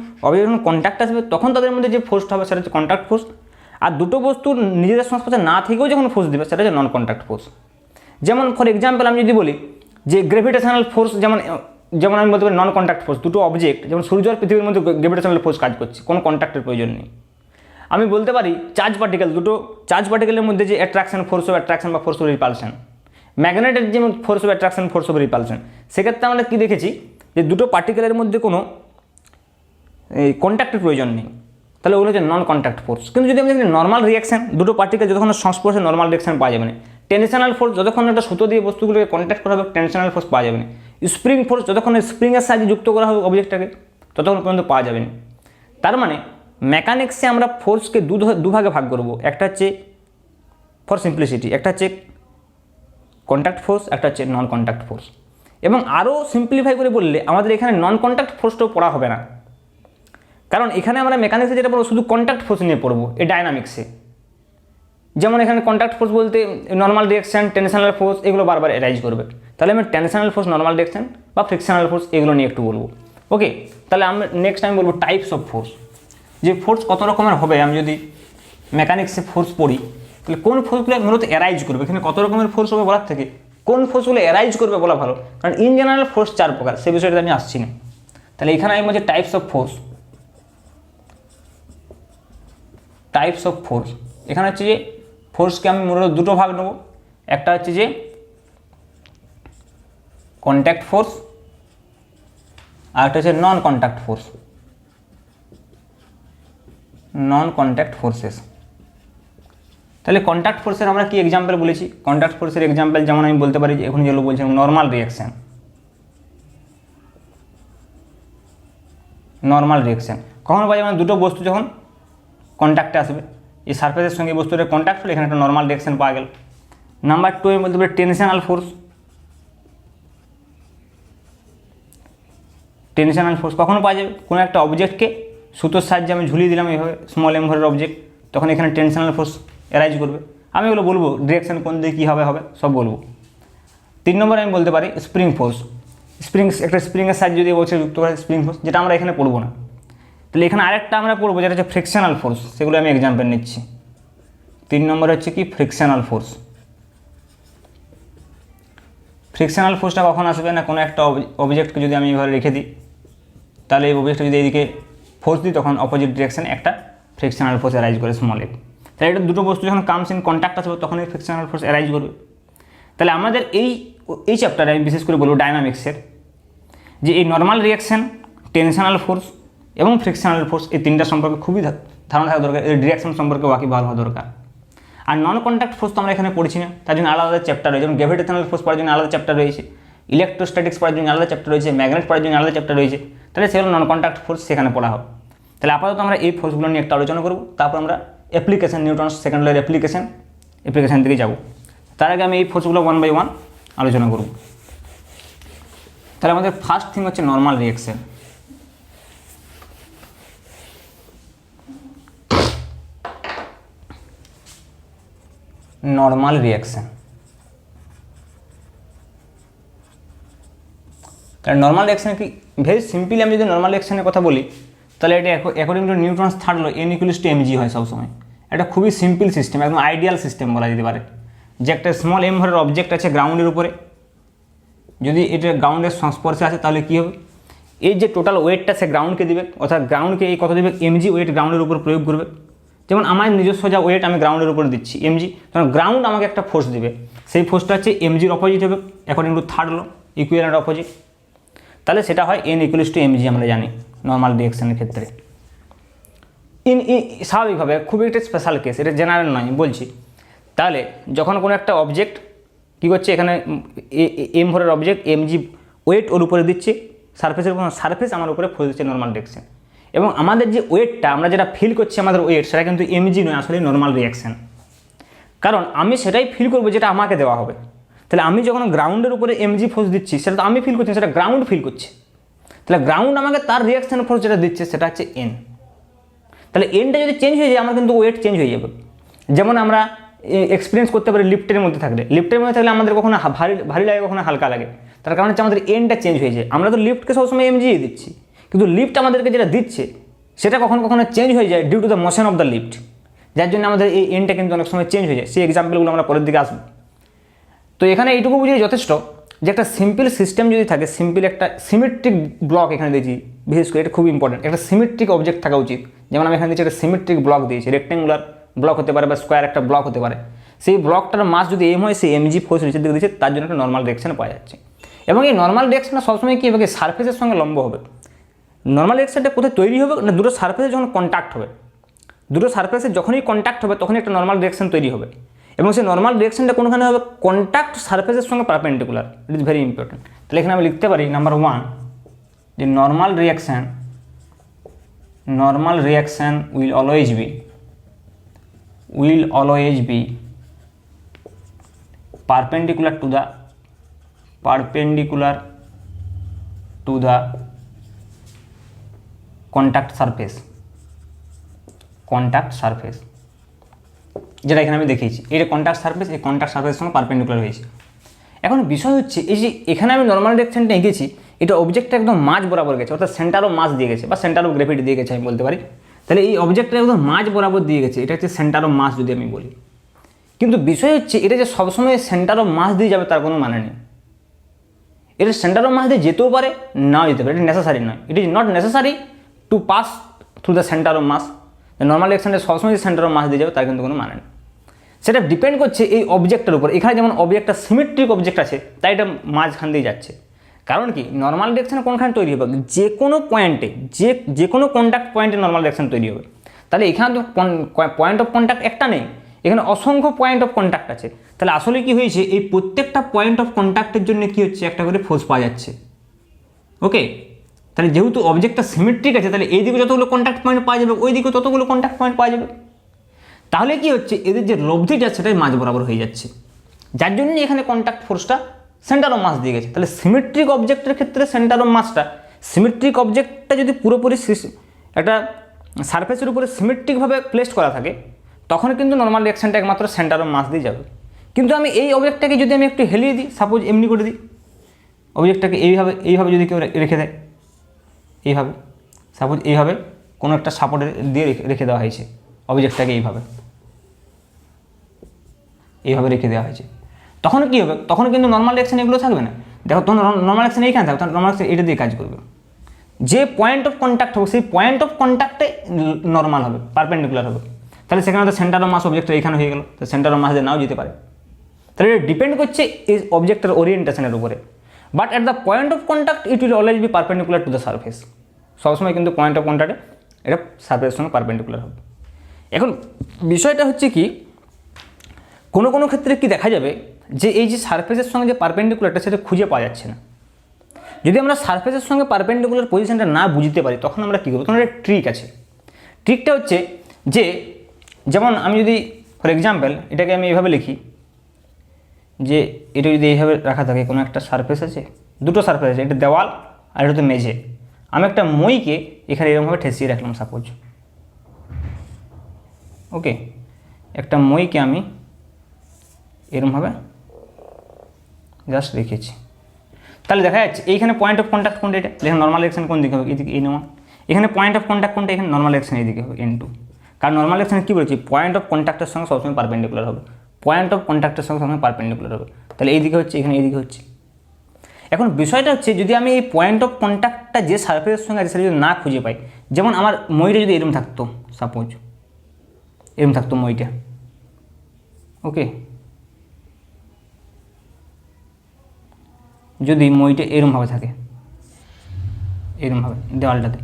কন্ট্যাক্টে আসবে তখন তাদের মধ্যে যে ফোর্সটা হবে সেটা হচ্ছে কন্ট্যাক্ট ফোর্স। আর দুটো বস্তু নিজেদের সংস্পর্শে না থেকেও যখন ফোর্স দেবে সেটা হচ্ছে নন কন্ট্যাক্ট ফোর্স। যেমন ফর এক্সাম্পল আমি যদি বলি যে গ্র্যাভিটেশনাল ফোর্স, যেমন আমি বলতে পারি নন কন্ট্যাক্ট ফোর্স, দুটো অবজেক্ট যেমন সূর্য আর পৃথিবীর মধ্যে গ্র্যাভিটেশনাল ফোর্স কাজ করছে, কোনো কন্ট্যাক্টের প্রয়োজন নেই। আমি বলতে পারি চার্জ পার্টিকেল, দুটো চার্জ পার্টিকেলের মধ্যে যে অ্যাট্রাকশন, ফোর্স অফ অ্যাট্রাকশন বা ফোর্স অফ রিপালশন, ম্যাগনেটের যেমন force of attraction, force of repulsion, সেক্ষেত্রে আমরা কী দেখেছি যে দুটো পার্টিকেলের মধ্যে কোনো কন্ট্যাক্টের প্রয়োজন নেই, তাহলে ওগুলো হচ্ছে নন কন্ট্যাক্ট ফোর্স। কিন্তু যদি আমি দেখি নর্মাল রিয়াকশন, দুটো পার্টিকেল যতক্ষণ সংস্পর্শে নর্মাল রিয়াকশন পাওয়া যাবে না। টেনশনাল ফোর্স, যতক্ষণ একটা সুতো দিয়ে বস্তুগুলোকে কন্ট্যাক্ট করা হবে টেনশনাল ফোর্স পাওয়া যাবে না। স্প্রিং ফোর্স, যতক্ষণ স্প্রিংয়ের সাহায্যে যুক্ত করা হবে অবজেক্টটাকে ততক্ষণ পর্যন্ত পাওয়া যাবে না। তার মানে মেকানিক্সে আমরা ফোর্সকে দুভাগে ভাগ করব, একটা হচ্ছে ফর সিম্পলিসিটি, একটা হচ্ছে কন্ট্যাক্ট ফোর্স, একটা হচ্ছে নন কন্ট্যাক্ট ফোর্স। এবং আরও সিম্পলিফাই করে বললে আমাদের এখানে নন কন্ট্যাক্ট ফোর্সটাও পড়া হবে না, কারণ এখানে আমরা মেকানিক্সে যেটা পড়বো শুধু কন্ট্যাক্ট ফোর্স নিয়ে পড়বো এই ডায়নামিক্সে। যেমন এখানে কন্ট্যাক্ট ফোর্স বলতে নর্মাল ডিরেকশন, টেনশনাল ফোর্স এগুলো বারবার অ্যারাইজ করবে। তাহলে আমি টেনশনাল ফোর্স, নর্মাল ডিরেকশন বা ফ্রিকশনাল ফোর্স এগুলো নিয়ে একটু বলবো। ওকে, তাহলে আমরা নেক্সট আমি বলবো টাইপস অফ ফোর্স, যে ফোর্স কত রকমের হবে। আমি যদি মেকানিক্সে ফোর্স পড়ি তাহলে কোন ফোর্সগুলো মূলত অ্যারাইজ করবে, এখানে কত রকমের ফোর্স হবে বলার থেকে কোন ফোর্সগুলো অ্যারাইজ করবে বলা ভালো, কারণ ইন জেনারেল ফোর্স 4 প্রকার, সে বিষয়টা আমি আসছি না। তাহলে এখানে আমি বলছি types of force. Types of force এখানে হচ্ছে যে ফোর্সকে আমি মূলত দুটো ভাগ নেব, একটা হচ্ছে যে কন্ট্যাক্ট ফোর্স আর একটা হচ্ছে নন কন্ট্যাক্ট ফোর্স, নন কন্ট্যাক্ট ফোর্সেস। তাহলে কন্ট্যাক্ট ফোর্সের আমরা কি এক্সাম্পল বলেছি, কন্ট্যাক্ট ফোর্সের এক্সাম্পল যেমন আমি বলতে পারি যে এখন যেগুলো বলছিলাম নর্মাল রিয়াকশান, নর্মাল রিয়াকশান কখনো পাই মানে দুটো বস্তু যখন কন্ট্যাক্টে আসবে, এই সারফেসের সঙ্গে বস্তুটা কন্ট্যাক্ট হলে এখানে একটা নর্মাল রিয়াকশান পাওয়া গেল। নাম্বার 2 আমি বলতে পারি টেনশনাল ফোর্স। টেনশনাল ফোর্স কখনো পাওয়া যাবে কোনো একটা অবজেক্টকে সুতোর সাহায্যে আমি ঝুলিয়ে দিলাম এইভাবে স্মল এম ভরের অবজেক্ট, তখন এখানে টেনশনাল ফোর্স অ্যারাইজ করবে। আমি এগুলো বলবো ডিরেকশন কোন দিকে কী হবে সব বলবো। 3 নম্বরে আমি বলতে পারি স্প্রিং ফোর্স। একটা স্প্রিংয়ের সাহায্যে যদি বলছে যুক্ত করে স্প্রিং ফোর্স, যেটা আমরা এখানে পড়বো না। তাহলে এখানে আরেকটা আমরা পড়বো যেটা হচ্ছে ফ্রিকশনাল ফোর্স, সেগুলো আমি এক্সাম্পল নিচ্ছি। 3 নম্বরে হচ্ছে কি ফ্রিকশনাল ফোর্স। ফ্রিকশনাল ফোর্সটা কখন আসবে না, কোনো একটা অবজেক্টকে যদি আমি এভাবে রেখে দিই, তাহলে এই অবজেক্টটা যদি এইদিকে ফোর্স দিই তখন অপোজিট ডিরেকশানে একটা ফ্রিকশনাল ফোর্স অ্যারাইজ করে স্মল এফ। তাহলে এটা দুটো বস্তু যখন কামস ইন কন্ট্যাক্ট আসবে তখন এই ফ্রিকশনাল ফোর্স অ্যারাইজ করবে। তাহলে আমাদের এই চ্যাপ্টারে আমি বিশেষ করে বলবো ডায়নামিক্সের যে এই নর্মাল রিয়াকশান, টেনশনাল ফোর্স এবং ফ্রিকশনাল ফোর্স এই তিনটা সম্পর্কে খুবই ধারণা থাকা দরকার, এই ডিরেকশন সম্পর্কে বাকি ভালো হওয়া দরকার। আর নন কন্ট্যাক্ট ফোর্স তো আমরা এখানে পড়ছি না, তার জন্য আলাদা চ্যাপ্টার রয়েছে, যেমন গ্র্যাভিটেশনাল ফোর্স পড়ার জন্য আলাদা চ্যাপ্টার রয়েছে, ইলেকট্রোস্ট্যাটিক্স পড়ার জন্য আলাদা চ্যাপ্টার রয়েছে, ম্যাগনেট পড়ার জন্য আলাদা চ্যাপ্টার রয়েছে। তাহলে সেগুলো নন কন্ট্যাক্ট ফোর্স সেখানে পড়া হবে। তাহলে আপাতত আমরা এই ফোর্সগুলো নিয়ে একটা আলোচনা করব, তারপর আমরা application, Newton's second law application দিকে যাব। তার আগে আমি এই ফোর্সগুলো 1 বাই 1 আলোচনা করব। তাহলে আমাদের ফার্স্ট থিং হচ্ছে নর্মাল রিয়াকশন। নর্মাল রিয়াকশন, তাহলে নর্মাল রিয়াকশন কি ভেরি সিম্পলি আমি যদি নর্মাল রিয়াকশনের কথা বলি তাহলে এটা according to Newton's third law n = mg হয় সবসময়। এটা খুবই সিম্পল সিস্টেম, একদম আইডিয়াল সিস্টেম বলা যেতে পারে, যে একটা স্মল এম ভরের অবজেক্ট আছে গ্রাউন্ডের উপরে, যদি এটা গ্রাউন্ডের সংস্পর্শে আসে তাহলে কী হবে, এই যে টোটাল ওয়েটটা সে গ্রাউন্ডকে দিবে, অর্থাৎ গ্রাউন্ডকে এই কত দেবে mg ওয়েট গ্রাউন্ডের উপর প্রয়োগ করবে। যেমন আমার নিজস্ব যা ওয়েট আমি গ্রাউন্ডের উপরে দিচ্ছি mg, তখন গ্রাউন্ড আমাকে একটা ফোর্স দিবে, সেই ফোর্সটা হচ্ছে mgর অপোজিট হবে according to third law, equivalent opposite. তাহলে সেটা হয় n = mg আমরা জানি নর্মাল রিয়াকশনের ক্ষেত্রে। স্বাভাবিকভাবে খুবই একটা স্পেশাল কেস, এটা জেনারেল নয় বলছি। তাহলে যখন কোনো একটা অবজেক্ট কী করছে, এখানে এম ভরের অবজেক্ট mg ওয়েট ওর উপরে দিচ্ছে, সারফেস আমার উপরে ফোর্স দিচ্ছে নর্মাল রিয়াকশন, এবং আমাদের যে ওয়েটটা আমরা যেটা ফিল করছি আমাদের ওয়েট সেটা কিন্তু mg নয়, আসলে নর্মাল রিয়াকশন। কারণ আমি সেটাই ফিল করবো যেটা আমাকে দেওয়া হবে। তাহলে আমি যখন গ্রাউন্ডের উপরে mg ফোর্স দিচ্ছি সেটা তো আমি ফিল করছি, সেটা গ্রাউন্ড ফিল করছে। তাহলে গ্রাউন্ড আমাকে তার রিয়াকশন ফোর্স যেটা দিচ্ছে সেটা হচ্ছে n। তাহলে এনটা যদি চেঞ্জ হয়ে যায় আমার কিন্তু ওয়েট চেঞ্জ হয়ে যাবে। যেমন আমরা এক্সপিরিয়েন্স করতে পারি লিফটের মধ্যে থাকলে আমাদের কখনো ভারী লাগে, কখনো হালকা লাগে, তার কারণ হচ্ছে আমাদের এনটা চেঞ্জ হয়ে যায়। আমরা তো লিফটকে সবসময় mg দিচ্ছি, কিন্তু লিফট আমাদেরকে যেটা দিচ্ছে সেটা কখনো কখনো চেঞ্জ হয়ে যায় due to the motion of the lift, যার জন্য আমাদের এই এনটা কিন্তু অনেক সময় চেঞ্জ হয়ে যায়। সেই এক্সাম্পলগুলো আমরা পরের দিকে আসবো। তো এখানে এইটুকু বুঝিয়ে যথেষ্ট যে একটা সিম্পল সিস্টেম যদি থাকে, সিম্পল একটা সিমেট্রিক ব্লক এখানে দিয়েছি, বিশেষ করে এটা খুব ইম্পর্টেন্ট, একটা সিমেট্রিক অবজেক্ট থাকা উচিত। যেমন আমি এখানে দিয়েছি একটা সিমেট্রিক ব্লক দিয়েছি, রেক্টেঙ্গুলার ব্লক হতে পারে বা স্কোয়ার একটা ব্লক হতে পারে। সেই ব্লকটার মাস যদি এম হয়, সেই mg ফোর্স নিচের দিকে দিচ্ছে, তার জন্য একটা নর্মাল ডিরেকশন পাওয়া যাচ্ছে। এবং এই নর্মাল ডিরেকশনটা সবসময় কী হবে, সারফেসের সঙ্গে লম্ব হবে। নর্মাল ডিরেকশনটা কোথায় তৈরি হবে না, দুটো সারফেসে যখন কন্ট্যাক্ট হবে, দুটো সারফেসে যখনই কন্ট্যাক্ট হবে তখনই একটা নর্মাল ডিরেকশন তৈরি হবে। এবং সেই নর্মাল ডিরেকশনটা কোনখানে হবে, কন্ট্যাক্ট সারফেসের সঙ্গে perpendicular. It is very important. তাহলে এখানে আমি লিখতে পারি নাম্বার 1 যে normal reaction will always B perpendicular to the contact surface যেটা এখানে আমি দেখিয়েছি, এটা কন্ট্যাক্ট সারফেস, এই কন্ট্যাক্ট সারফেসের সঙ্গে পারপেন্ডিকুলার হয়েছে। এখন বিষয় হচ্ছে এই যে এখানে আমি নর্মাল ডিরেকশনটা এঁকেছি, এটা অবজেক্টটা একদম মাঝ বরাবর গেছে, অর্থাৎ সেন্টার অফ মাস দিয়ে গেছে বা সেন্টার অফ গ্রেভিটি দিয়ে গেছে আমি বলতে পারি। তাহলে এই অবজেক্টটা একদম মাঝ বরাবর দিয়ে গেছে, এটা হচ্ছে সেন্টার অফ মাস যদি আমি বলি। কিন্তু বিষয় হচ্ছে এটা যে সবসময় সেন্টার অফ মাস দিয়ে যাবে তার কোনো মানে নেই। এটা সেন্টার অফ মাস দিয়ে যেতেও পারে, নাও যেতে পারে, এটা নেসেসারি নয়। It is not necessary to pass through the centre of mass. Normal ডিরেকশনে সবসময় সেন্টার অফ মাস দিয়ে যাবে তার কিন্তু কোনো মানে নেই। সেটা ডিপেন্ড করছে এই অবজেক্টের উপর। এখানে যেমন অবজেক্টটা সিমেট্রিক অবজেক্ট আছে তাই এটা মাঝখান দিয়ে যাচ্ছে। কারণ কি, নর্মাল ডিরেকশনে কোনখানে তৈরি হবে, যে কোনো পয়েন্টে, যে কোনো কন্ট্যাক্ট পয়েন্টে নর্মাল ডিরেকশন তৈরি হবে। তাহলে এখানে তো পয়েন্ট অফ কন্ট্যাক্ট একটা নেই, এখানে অসংখ্য পয়েন্ট অফ কন্ট্যাক্ট আছে। তাহলে আসলে কি হয়েছে, এই প্রত্যেকটা পয়েন্ট অফ কন্ট্যাক্টের জন্য কি হচ্ছে, একটা করে ফোর্স পাওয়া যাচ্ছে। ওকে, তাহলে যেহেতু অবজেক্টটা সিমেট্রিক আছে, তাহলে এই দিকে যতগুলো কন্ট্যাক্ট পয়েন্ট পাওয়া যাবে, ওই দিকে ততগুলো কন্ট্যাক্ট পয়েন্ট পাওয়া যাবে। তাহলে কি হচ্ছে, এদের যে লব্ধিটা সেটাই মাঝ বরাবর হয়ে যাচ্ছে, যার জন্য এখানে কন্ট্যাক্ট ফোর্সটা সেন্টার অফ মাস দিয়ে গেছে। তাহলে সিমেট্রিক অবজেক্টের ক্ষেত্রে সেন্টার অফ মাসটা, সিমেট্রিক অবজেক্টটা যদি পুরোপুরি একটা সারফেসের উপরে সিমেট্রিকভাবে প্লেসড করা থাকে, তখন কিন্তু নর্মাল ডিরেকশনটা একমাত্র সেন্টার অফ মাস দিয়ে যাবে। কিন্তু আমি এই অবজেক্টটাকে যদি আমি একটু হেলিয়ে দিই, সাপোজ এমনি করে দিই, অবজেক্টটাকে এইভাবে যদি কেউ রেখে দেয়, এইভাবে সাপোজ এইভাবে কোনো একটা সাপোর্ট দিয়ে রেখে দেওয়া হয়েছে অবজেক্টটাকে, এইভাবে রেখে দেওয়া হয়েছে, তখন কি হবে, তখন কিন্তু নর্মাল ডিরেকশন এগুলো থাকবে না। দেখো, তখন নর্মাল ডিরেকশন এইখানে থাকবে, তখন নর্মাল ডিরেকশন এটা দিয়ে কাজ করবে। যে পয়েন্ট অফ কন্ট্যাক্ট হবে সেই পয়েন্ট অফ কন্ট্যাক্টে নর্মাল হবে, পারপেন্ডিকুলার হবে। তাহলে সেখানে তো সেন্টার অফ মাস অবজেক্টটা এখানে হয়ে গেল, তো সেন্টার অফ মাস দিয়ে নাও যেতে পারে। তাহলে এটা ডিপেন্ড করছে এই অবজেক্টের ওরিয়েন্টেশনের উপরে। But at the point of contact it will always B perpendicular to the surface. সবসময় কিন্তু পয়েন্ট অফ কন্ট্যাক্টে এটা সারফেসের সঙ্গে পারপেন্ডিকুলার হবে। এখন বিষয়টা হচ্ছে কি, কোনো কোনো ক্ষেত্রে কি দেখা যাবে যে এই যে সারফেসের সঙ্গে যে পারপেন্ডিকুলারটা সেটা খুঁজে পাওয়া যাচ্ছে না। যদি আমরা সারফেসের সঙ্গে পারপেন্ডিকুলার পজিশনটা না বুঝতে পারি, তখন আমরা কী করবো, তখন একটা ট্রিক আছে। ট্রিকটা হচ্ছে যে, যেমন আমি যদি ফর এক্সাম্পল এটাকে আমি এইভাবে লিখি যে এটা যদি এইভাবে রাখা থাকে, কোনো একটা সারফেস আছে, দুটো সারফেস আছে, এটা দেওয়াল আর এটা তো মেঝে। আমি একটা মইকে এখানে এরকমভাবে ঠেসিয়ে রাখলাম সাপোজ। ওকে, একটা মইকে আমি এরকমভাবে জাস্ট রেখেছি। তাহলে দেখা যাচ্ছে এইখানে পয়েন্ট অফ কন্ট্যাক্ট কোনটা, এটা এখানে নর্মাল ডিরেকশন কোন দিকে হবে, এদিকে N1। এখানে পয়েন্ট অফ কন্ট্যাক্ট কোনটা, এখানে নর্মাল ডিরেকশন এইদিকে হবে N2। কারণ নর্মাল ডিরেকশনে কী বলেছি, পয়েন্ট অফ কন্ট্যাক্টের সঙ্গে সবসময় পারপেন্ডিকুলার হবে, পয়েন্ট অফ কন্ট্যাক্টের সঙ্গে সবসময় পারপেন্ডিকুলার হবে। তাহলে এইদিকে হচ্ছে, এখানে এইদিকে হচ্ছে। এখন বিষয়টা হচ্ছে, যদি আমি এই পয়েন্ট অফ কন্ট্যাক্টটা যে সারফেসের সঙ্গে আছে সেটা যদি না খুঁজে পাই, যেমন আমার মইটা যদি এরকম থাকতো, সাপোজ এরকম থাকতো মইটা, ওকে, যদি মইটা এরমভাবে থাকে, এরমভাবে দেওয়ালটাতে,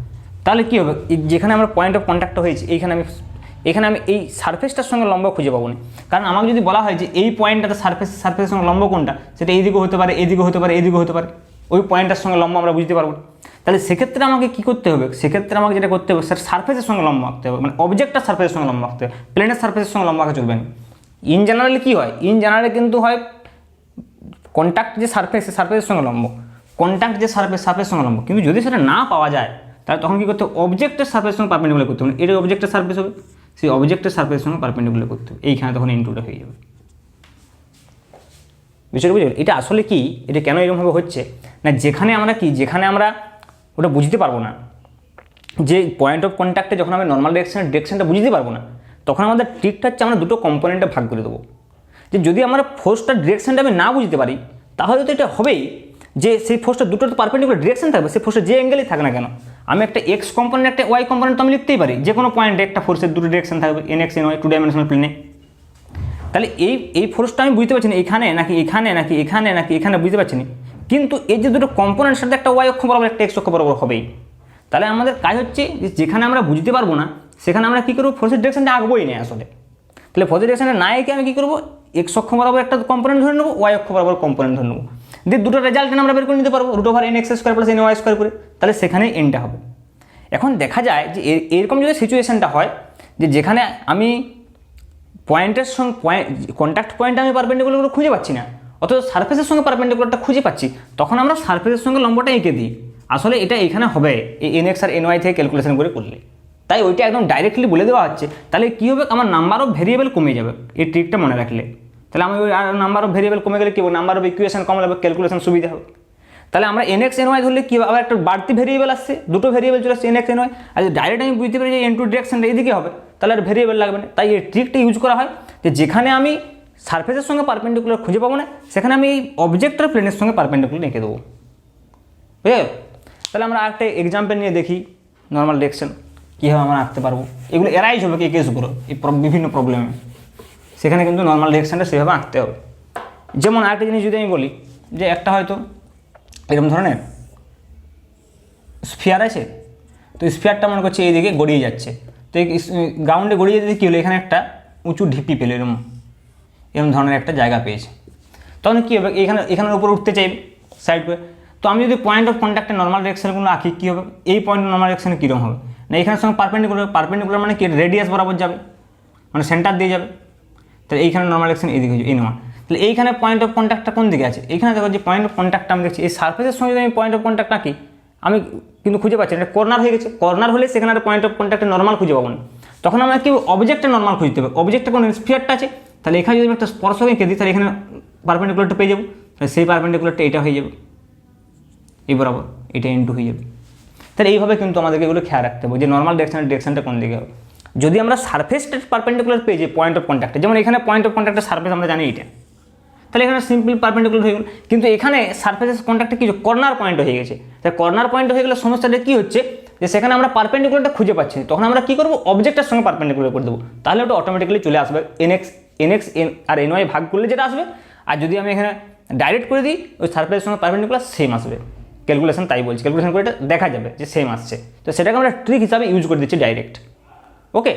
তাহলে কী হবে, যেখানে আমরা পয়েন্ট অফ কন্ট্যাক্টটা হয়েছে এখানে আমি এই সারফেসটার সঙ্গে লম্ব খুঁজে পাবো না। কারণ আমাকে যদি বলা হয় যে এই পয়েন্টটাতে সারফেসের সঙ্গে লম্ব কোনটা, সেটা এইদিকেও হতে পারে, এদিকেও হতে পারে, এদিকেও হতে পারে, ওই পয়েন্টটার সঙ্গে লম্ব আমরা বুঝতে পারবো। তাহলে সেক্ষেত্রে আমাকে কী করতে হবে, সেক্ষেত্রে আমাকে যেটা করতে হবে, স্যার সারফেসের সঙ্গে লম্ব আঁকতে হবে, মানে অবজেক্টটা সারফেসের সঙ্গে লম্ব আঁকতে হবে, প্লেনের সারফেসের সঙ্গে লম্ব আঁকা চলবে না। ইন জেনারেলি কী হয়, ইন জেনারেলি কিন্তু হয় কন্ট্যাক্ট যে সারফেসের সঙ্গে লম্ব, কন্ট্যাক্ট যে সারফেসের সঙ্গে লম্ব। কিন্তু যদি সেটা না পাওয়া যায়, তাহলে তখন কী করতে হবে, অবজেক্টের সারফেসের সঙ্গে পারপেন্ডিকুলার করতে হবে। এটা অবজেক্টের সারফেস হবে, সেই অবজেক্টের সারফেসের সঙ্গে পারপেন্ডিকুলার করতে হবে, এইখানে তখন ইনটুটা হয়ে যাবে। বিষয়টা বুঝে গেল? এটা আসলে কি, এটা কেন এরকমভাবে হচ্ছে না, যেখানে আমরা ওটা বুঝতে পারবো না, যে পয়েন্ট অফ কন্ট্যাক্টে যখন আমরা নর্মাল ডিরেকশনটা বুঝতে পারবো না, তখন আমাদের ট্রিকটা হচ্ছে আমরা দুটো কম্পোনেন্টে ভাগ করে দেবো। যে যদি আমরা ফোর্সটার ডিরেকশনটা আমি না বুঝতে পারি, তাহলে তো এটা হবেই যে সেই ফোর্সটা দুটো তো পারপেন্ডিকুলার ডিরেকশন থাকবে, সেই ফোর্সের যে অ্যাঙ্গেলই থাকে না কেন, আমি একটা এক্স কম্পোনেন্ট একটা ওয়াই কম্পোনেন্ট তো আমি লিখতেই পারি, যে কোনো পয়েন্টে একটা ফোর্সের দুটো ডিরেকশন থাকবে, NX NY 2 ডাইমেনশনাল প্লেনে। তাহলে এই ফোর্সটা আমি বুঝতে পারছি না এখানে নাকি এখানে নাকি এখানে নাকি এখানে বুঝতে পারছি না, কিন্তু এই যে দুটো কম্পোনেন্ট সাথে একটা ওয়াই অক্ষ বরাবর একটা এক্স অক্ষ বরাবর হবেই। তাহলে আমাদের কাজ হচ্ছে যে যেখানে আমরা বুঝতে পারবো না সেখানে আমরা কী করবো, ফোর্সের ডিরেকশনটা আঁকবোই না আসলে। তাহলে ফোর্সের ডিরেকশনটা না এঁকে আমি কী করবো, এক্স অক্ষ বরাবর একটা কম্পোনেন্ট ধরে নেবো, ওয়াই অক্ষ বরাবর কম্পোনেন্ট ধরে নেবো, দিয়ে দুটো রেজাল্ট আমরা বের করে নিতে পারবো, √NX² + NY² করে, তাহলে সেখানেই এনটা হবে। এখন দেখা যায় যে এরকম যদি সিচুয়েশানটা হয় যে যেখানে আমি পয়েন্টের সঙ্গে কন্ট্যাক্ট পয়েন্টে আমি পারপেন্ডিকুলারগুলো খুঁজে পাচ্ছি না, অথচ সারফেসের সঙ্গে পারপেন্ডিকুলারটা খুঁজে পাচ্ছি, তখন আমরা সারফেসের সঙ্গে লম্বটা এঁকে দিই, আসলে এটা এখানে হবে এই এনএক্স আর এনওয়াই থেকে ক্যালকুলেশন করে করলে, তাই ওইটা একদম ডাইরেক্টলি বলে দেওয়া হচ্ছে। তাহলে কী হবে, আমার নাম্বার অফ ভেরিয়েবল কমে যাবে এই ট্রিকটা মনে রাখলে। তাহলে আমি ওই নাম্বার অফ ভেরিয়েবল কমে গেলে কী হবে, নাম্বার অফ ইকুয়েশন কমে যাবে, ক্যালকুলেশন সুবিধা হবে। তাহলে আমরা এনএক্স এনওয়াই ধরলে কী হবে, আবার একটা বাড়তি ভেরিয়েবল আসছে, দুটো ভেরিয়েবল চলে আসছে এনএক্স এনওয়াই। আর ডাইরেক্ট আমি বুঝতে পারি যে এন টু ডিরেকশনটা এইদিকে হবে, তাহলে আর ভেরিয়েবল লাগবে না। তাই এই ট্রিকটা ইউজ করা হয় যে যেখানে আমি সারফেসের সঙ্গে পারপেন্ডিকুলার খুঁজে পাবো না, সেখানে আমি এই অবজেক্টের প্লেনের সঙ্গে পারপেন্ডিকুলার এঁকে দেবো। বুঝে গেল? তাহলে আমরা একটা এক্সাম্পল নিয়ে দেখি নর্মাল ডিরেকশন কীভাবে আমরা আঁকতে পারবো। এগুলো এরাইজ হবে এই কেসগুলো, এই বিভিন্ন প্রবলেমে, সেখানে কিন্তু নর্মাল ডিরেকশনটা সেভাবে আঁকতে হবে। যেমন আরেকটা জিনিস যদি আমি বলি যে একটা হয়তো এরকম ধরনের স্ফিয়ার আছে, তো স্ফিয়ারটা মনে করছে এইদিকে গড়িয়ে যাচ্ছে, তো এই গ্রাউন্ডে গড়িয়ে যেতে কী হলো, এখানে একটা উঁচু ঢিপি পেলো, এরকম ধরনের একটা জায়গা পেয়েছে। তখন কী হবে, এখানের উপর উঠতে চাইবে সাইড করে। তো আমি যদি পয়েন্ট অফ কন্ট্যাক্টে নর্মাল ডিরেকশনগুলো আঁকি, কী হবে, এই পয়েন্ট নর্মাল ডিরেকশনে কীরকম হবে না, এখানের সঙ্গে পারপেন্ডিকুলার মানে কি রেডিয়াস বরাবর যাবে, মানে সেন্টার দিয়ে যাবে। তাহলে এইখানে নর্মাল ডিরেকশন এইদিকে হয়ে যাবে, এই নর্মাল। তাহলে এইখানে পয়েন্ট অফ কন্ট্যাক্টটা কোন দিকে আছে, এইখানে দেখো যে পয়েন্ট অফ কন্ট্যাক্টটা আমি দেখছি এই সারফেসের সঙ্গে যদি আমি পয়েন্ট অফ কন্ট্যাক্ট আঁকি, আমি কিন্তু খুঁজে পাচ্ছি এটা কর্নার হয়ে গেছে। কর্নার হলে সেখানে আর পয়েন্ট অফ কন্ট্যাক্টে নর্মাল খুঁজে পাবো না, তখন আমরা কি অবজেক্টে নর্মাল খুঁজতে হবে। অবজেক্টে কোনো স্ফিয়ারটা আছে, তাহলে এখানে যদি একটা স্পর্শক এঁকে দিই, তাহলে এখানে পারপেন্ডিকুলারটা পেয়ে যাবো, তাহলে সেই পারপেন্ডিকুলারটা এটা হয়ে যাবে, এই বরাবর এটা ইনটু হয়ে যাবে। তাহলে এইভাবে কিন্তু আমাদেরকে এগুলো খেয়াল রাখতে হবে যে নর্মাল ডিরেকশনটা কোন দিকে হবে। যদি আমরা সারফেসটা পারপেন্ডিকুলার পেয়ে যাই পয়েন্ট অফ কন্ট্যাক্টে, যেমন এখানে পয়েন্ট অফ কন্ট্যাক্টের সারফেস আমরা জানি এটা, তাহলে এখানে সিম্পল পারপেন্ডিকুলার হয়ে গেল। কিন্তু এখানে সারফেসের কন্ট্যাক্টে কি কর্নার পয়েন্ট হয়ে গেছে, তাই কর্নার পয়েন্ট হয়ে গেলে সমস্যাটা কী হচ্ছে যে সেখানে আমরা পারপেন্ডিকুলারটা খুঁজে পাচ্ছি না, তখন আমরা কী করবো, অবজেক্টের সঙ্গে পারপেন্ডিকুলার করে দেবো, তাহলে ওটা অটোমেটিক্যালি চলে আসবে এনএক্স আর এনওয়াই ভাগ করলে যেটা আসবে। আর যদি আমি এখানে ডাইরেক্ট করে দিই ওই সারফেসের সঙ্গে পারপেন্ডিকুলার সেম আসবে, ক্যালকুলেশন তাই বলছি, ক্যালকুলেশন করে এটা দেখা যাবে যে সেম আসছে, তো সেটাকে আমরা ট্রিক হিসাবে ইউজ করে দিচ্ছি ডাইরেক্ট। ওকে,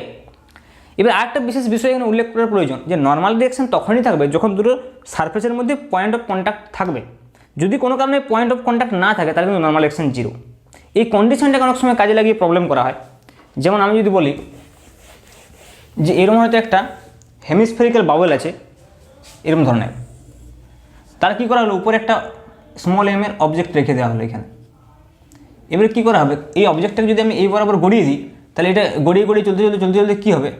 এবার আরেকটা বিশেষ বিষয় এখানে উল্লেখ করার প্রয়োজন যে নর্মাল ডিরেকশন তখনই থাকবে যখন দুটো সারফেসের মধ্যে পয়েন্ট অফ কন্ট্যাক্ট থাকবে। যদি কোনো কারণে পয়েন্ট অফ কন্ট্যাক্ট না থাকে তাহলে কিন্তু নর্মাল ডিরেকশন জিরো। এই কন্ডিশনটাকে অনেক সময় কাজে লাগিয়ে প্রবলেম করা হয়। যেমন আমি যদি বলি যে এরকম হয়তো একটা হেমিস্ফেরিক্যাল বাবল আছে এরকম ধরনের, তার কী করা হলো, উপরে একটা স্মল এম এর অবজেক্ট রেখে দেওয়া হলো এখানে। এবারে কী করা হবে, এই অবজেক্টটাকে যদি আমি এই বরাবর গড়িয়ে দিই, তাহলে এটা গড়িয়ে চলতে কী হবে,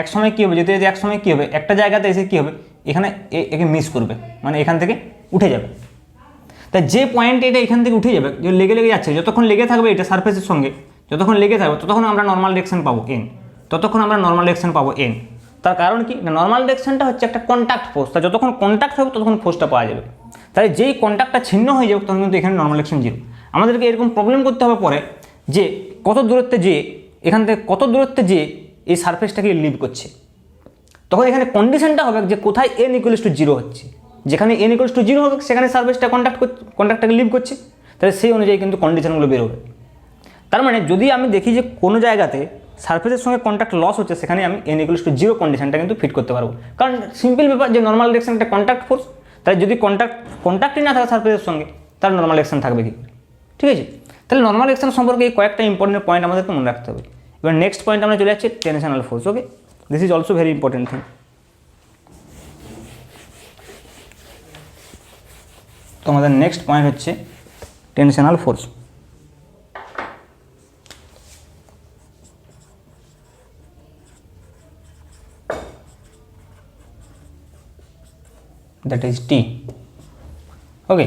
এক সময় কী হবে, যেতে এক সময় কী হবে, একটা জায়গাতে এসে কী হবে, এখানে একে মিস করবে, মানে এখান থেকে উঠে যাবে। তাই যে পয়েন্ট এটা এখান থেকে উঠে যাবে, যে লেগে যাচ্ছে, যতক্ষণ লেগে থাকবে এটা সারফেসের সঙ্গে, যতক্ষণ লেগে থাকবে ততক্ষণ আমরা নর্মাল ডিরেকশন পাবো এন। তার কারণ কি না, নর্মাল ডিরেকশনটা হচ্ছে একটা কন্ট্যাক্ট ফোর্স, তা যতক্ষণ কন্ট্যাক্ট হবে ততক্ষণ ফোর্সটা পাওয়া যাবে। তাই যেই কন্ট্যাক্টটা ছিন্ন হয়ে যাবে তখন কিন্তু এখানে নর্মাল ডিরেকশন জিরো। আমাদেরকে এরকম প্রবলেম করতে হবে পরে যে কত দূরত্বে যে এখান থেকে কত দূরত্বে যে এই সারফেসটাকে লিভ করছে, তখন এখানে কন্ডিশনটা হবে যে কোথায় n = 0 হচ্ছে, যেখানে n = 0 হবে সেখানে সারফেসটা কন্ট্যাক্টটাকে লিভ করছে, তাহলে সেই অনুযায়ী কিন্তু কন্ডিশনগুলো বেরোবে। তার মানে যদি আমি দেখি যে কোনো জায়গাতে সারফেসের সঙ্গে কন্ট্যাক্ট লস হচ্ছে, সেখানে আমি n = 0 কন্ডিশনটা কিন্তু ফিট করতে পারবো। কারণ সিম্পল ব্যাপার যে নর্মাল ডিরেকশন একটা কন্ট্যাক্ট ফোর্স, তাই যদি কন্ট্যাক্টই না থাকে সারফেসের সঙ্গে, তার নর্মাল ডিরেকশন থাকবে কি, ঠিক আছে। তাহলে নর্মাল ডিরেকশন সম্পর্কে এই কয়েকটা ইম্পর্টেন্ট পয়েন্ট আমাদেরকে মনে রাখতে হবে। এবার নেক্সট পয়েন্ট আমরা চলে যাচ্ছি tensional force. Okay, this is also very important thing. তো আমাদের নেক্সট পয়েন্ট হচ্ছে tensional force. That is T. Okay,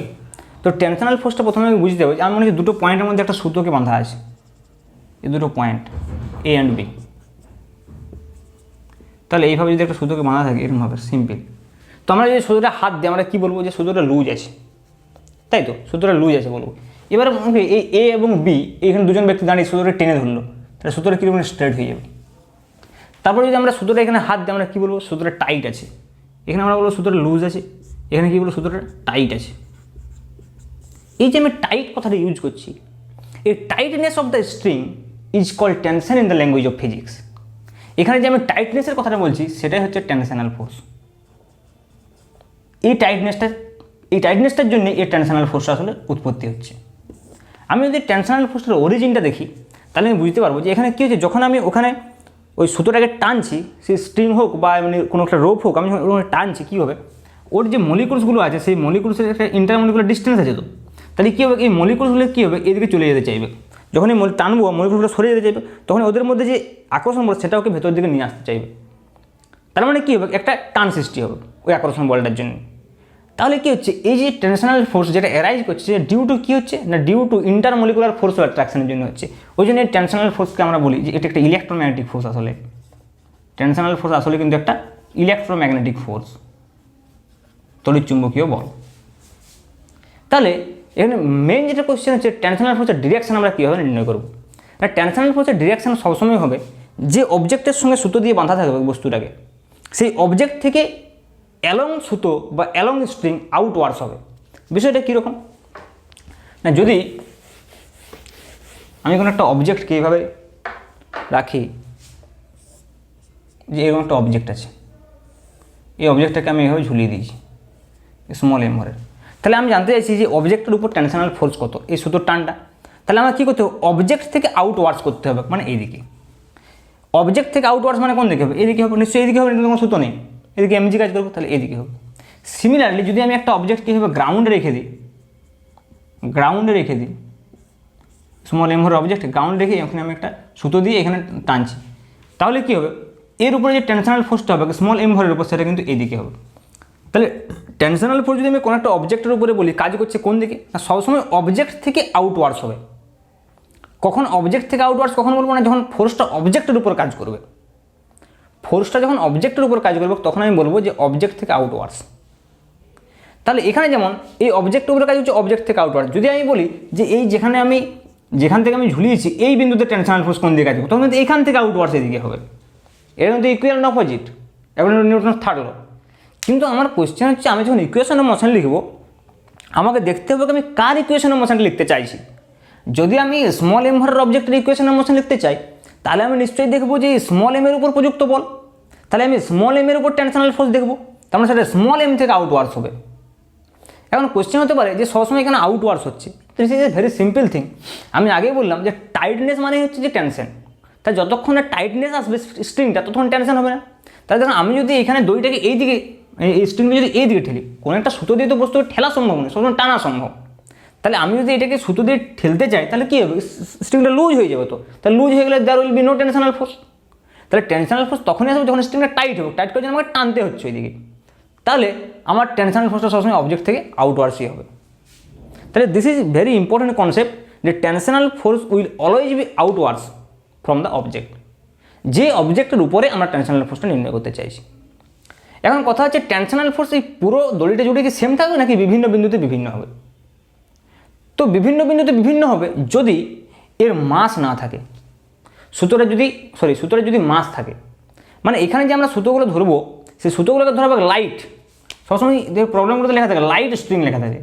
তো টেনশনাল ফোর্সটা প্রথমে আমি বুঝতে হবে, আমি মনে হচ্ছে দুটো পয়েন্টের মধ্যে একটা সুতোকে বাঁধা আছে, এই দুটো পয়েন্ট এ অ্যান্ড বি। তাহলে এইভাবে যদি একটা সুতোকে বাঁধা থাকে এরকমভাবে সিম্পল, তো আমরা যদি সুতোটা হাত দিই আমরা কী বলবো, যে সুতোটা লুজ আছে, তাই তো, সুতোটা লুজ আছে বলবো। এবার এই এ এবং বি এইখানে দুজন ব্যক্তি দাঁড়িয়ে সুতোটা টেনে ধরলো, তাহলে সুতোটা কীরকম স্ট্রেট হয়ে যাবে। তারপরে যদি আমরা সুতোটা এখানে হাত দিই আমরা কী বলবো, সুতোটা টাইট আছে, এখানে আমরা বলবো সুতোটা লুজ আছে, এখানে কী বলবো, সুতোটা টাইট আছে। এই যে আমি টাইট কথাটা ইউজ করছি, এই tightness of the string is called tension in the language of physics. এখানে যে আমি টাইটনেসের কথাটা বলছি সেটাই হচ্ছে টেনশনাল ফোর্স। এই টাইটনেসটার জন্য এই টেনশনাল ফোর্সটা আসলে উৎপত্তি হচ্ছে। আমি যদি টেনশনাল ফোর্সের অরিজিনটা দেখি তাহলে আমি বুঝতে পারবো যে এখানে কী হচ্ছে, যখন আমি ওখানে ওই সুতোটাকে টানছি, সেই স্ট্রিং হোক বা মানে কোনো একটা রোপ হোক, আমি যখন টানছি কী হবে, ওর যে মলিকুলসগুলো আছে সেই মলিকুলসের একটা ইন্টারমলিকুলার ডিস্টেন্স আছে, তো তাহলে কী হবে, এই মলিকুলসগুলো কী হবে, এদিকে চলে যেতে চাইবে। যখন এই টানবো মলিকুলগুলো সরে যেতে চাইবে, তখন ওদের মধ্যে যে আকর্ষণ বল সেটা ওকে ভেতর দিকে নিয়ে আসতে চাইবে। তার মানে কী হবে, একটা টান সৃষ্টি হবে ওই আকর্ষণ বলটার জন্য। তাহলে কী হচ্ছে, এই যে টেনশনাল ফোর্স যেটা অ্যারাইজ করছে সেটা ডিউ টু কী হচ্ছে না, ডিউ টু ইন্টারমলিকুলার ফোর্স ও অ্যাট্রাকশনের জন্য হচ্ছে। ওই জন্য এই টেনশনাল ফোর্সকে আমরা বলি যে এটা একটা ইলেকট্রোম্যাগনেটিক ফোর্স। আসলে টেনশনাল ফোর্স আসলে কিন্তু একটা ইলেকট্রোম্যাগনেটিক ফোর্স, তড়িৎচুম্বকীয় বল। তাহলে এখানে মেইন যেটা কোশ্চেন হচ্ছে টেনশনাল ফোর্সের ডিরেকশন আমরা কীভাবে নির্ণয় করবো। টেনশনাল ফোর্সের ডিরেকশন সবসময় হবে যে অবজেক্টের সঙ্গে সুতো দিয়ে বাঁধা থাকবে বস্তুটাকে, সেই অবজেক্ট থেকে অ্যালং সুতো বা অ্যালং স্ট্রিং আউটওয়ার্ডস হবে। বিষয়টা কীরকম না, যদি আমি কোনো একটা অবজেক্টকে এইভাবে রাখি, যে এরকম একটা অবজেক্ট আছে, এই অবজেক্টটাকে আমি এইভাবে ঝুলিয়ে দিয়েছি স্মল এম ভরের, তাহলে আমি জানতে চাইছি যে অবজেক্টের উপর টেনশনাল ফোর্স কত, এই সুতোর টানটা। তাহলে আমার কী করতে হবে, অবজেক্ট থেকে আউটওয়ার্ডস করতে হবে, মানে এইদিকে। অবজেক্ট থেকে আউটওয়ার্ডস মানে কোন দিকে হবে, এদিকে হবে, নিশ্চয়ই এদিকে হবে, কিন্তু কোনো সুতো নেই, এদিকে এমজি কাজ করবো, তাহলে এদিকে হবে। সিমিলারলি যদি আমি একটা অবজেক্ট কীভাবে গ্রাউন্ডে রেখে দিই, স্মল এম ভরের অবজেক্ট গ্রাউন্ড রেখে এখানে আমি একটা সুতো দিয়ে এখানে টানছি, তাহলে কী হবে, এর উপরে যে টেনশনাল ফোর্সটা হবে স্মল এম ভরের উপর, সেটা কিন্তু এদিকে হবে। তাহলে টেনশনাল ফোর্স যদি আমি কোনো একটা অবজেক্টের উপরে বলি কাজ করছে কোন দিকে, না সবসময় অবজেক্ট থেকে আউটওয়ার্ডস হবে। কখন অবজেক্ট থেকে আউটওয়ার্ডস কখন বলবো না, যখন ফোর্সটা অবজেক্টের উপর কাজ করবে। ফোর্সটা যখন অবজেক্টের উপর কাজ করবে তখন আমি বলবো যে অবজেক্ট থেকে আউটওয়ার্ডস। তাহলে এখানে যেমন এই অবজেক্টের উপরে কাজ হচ্ছে অবজেক্ট থেকে আউটওয়ার্ডস। যদি আমি বলি যে এই যেখান থেকে আমি ঝুলিয়েছি এই বিন্দুতে টেনশনাল ফোর্স কোন দিকে কাজ করবে, তখন কিন্তু এখান থেকে আউটওয়ার্ডস এদিকে হবে। এটা কিন্তু ইকুয়াল অপোজিট, এখন নিউটনের থার্ড ল। কিন্তু আমার কোয়েশ্চেন হচ্ছে, আমি যখন ইকুয়েশন অফ মোশন লিখবো আমাকে দেখতে হবে আমি কার ইকুয়েশন অফ মোশনটা লিখতে চাইছি। যদি আমি স্মল এম ভরের অবজেক্টের ইকুয়েশন অফ মোশন লিখতে চাই, তাহলে আমি নিশ্চয়ই দেখবো যে স্মল এম এর উপর প্রযুক্ত বল, তাহলে আমি স্মল এম এর উপর টেনশনাল ফোর্স দেখবো, তার মানে সেটা স্মল এম থেকে আউটওয়ার্ডস হবে। এখন কোয়েশ্চেন হতে পারে যে সবসময় এখানে আউটওয়ার্ডস হচ্ছে, this is a very simple thing. আমি আগেই বললাম যে টাইটনেস মানে হচ্ছে যে টেনশন, তাই যতক্ষণ না টাইটনেস আসবে স্ট্রিংটা ততক্ষণ টেনশন হবে না। তাহলে দেখুন আমি যদি এখানে দড়িটাকে এই দিকে, এই স্ট্রিংটা যদি এই দিকে ঠেলি, কোনো একটা সুতো দিয়ে তো বস্তুকে ঠেলা সম্ভব নয়, সবসময় টানা সম্ভব। তাহলে আমি যদি এটাকে সুতো দিয়ে ঠেলতে চাই তাহলে কী হবে, স্ট্রিংটা লুজ হয়ে যাবে। তো তাহলে লুজ হয়ে গেলে there will be no tensional force. তাহলে টেনশনাল ফোর্স তখনই আসবে যখন স্ট্রিংটা টাইট হবে, টাইট করে আমাকে টানতে হচ্ছে ওইদিকে, তাহলে আমার টেনশনাল ফোর্সটা সবসময় অবজেক্ট থেকে আউটওয়ার্ডসই হবে। তাহলে this is very important concept যে tensional force will always be outwards from the object, যে অবজেক্টের উপরে আমরা টেনশনাল ফোর্সটা নির্ণয় করতে চাইছি। এখন কথা হচ্ছে টেনশনাল ফোর্স এই পুরো দড়িটা জুড়ে কি সেম থাকবে নাকি বিভিন্ন বিন্দুতে বিভিন্ন হবে। তো বিভিন্ন বিন্দুতে বিভিন্ন হবে যদি এর মাস না থাকে, সুতোটা যদি মাস থাকে। মানে এখানে যে আমরা সুতোগুলো ধরবো সেই সুতোগুলোকে ধরা হবে লাইট, সবসময় যে প্রবলেমগুলোতে লেখা থাকে লাইট স্ট্রিং লেখা থাকে,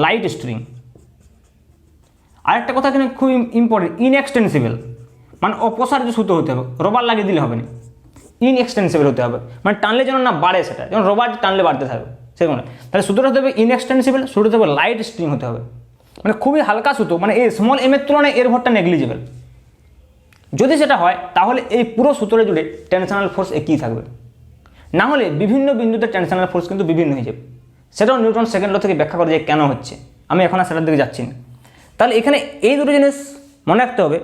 লাইট স্ট্রিং। আরেকটা কথা এখানে খুব ইম্পর্টেন্ট, ইনএক্সটেন্সিবল, মানে অপসার্য সুতো হতে হবে, রবার লাগিয়ে দিলে হবে না, ইনএক্সটেন্সিবল হতে হবে, মানে টানলে যেন না বাড়ে, সেটা যেমন রবার টানলে বাড়তে থাকবে সেগুলো। তাহলে সুতোটা হতে হবে ইনএক্সটেন্সিবল, সুতোটা হতে হবে লাইট স্ট্রিং হতে হবে, মানে খুবই হালকা সুতো, মানে এই স্মল এম এর তুলনায় এর ভরটা নেগলিজেবল। যদি সেটা হয় তাহলে এই পুরো সুতোটা জুড়ে টেনশনাল ফোর্স একই থাকবে, না হলে বিভিন্ন বিন্দুতে টেনশনাল ফোর্স কিন্তু বিভিন্ন হয়ে যাবে। সেটাও নিউটন সেকেন্ড ল থেকে ব্যাখ্যা করে যে কেন হচ্ছে, আমি এখন আর সেটার দিকে যাচ্ছি না। তাহলে এখানে এই দুটো জিনিস মনে রাখতে হবে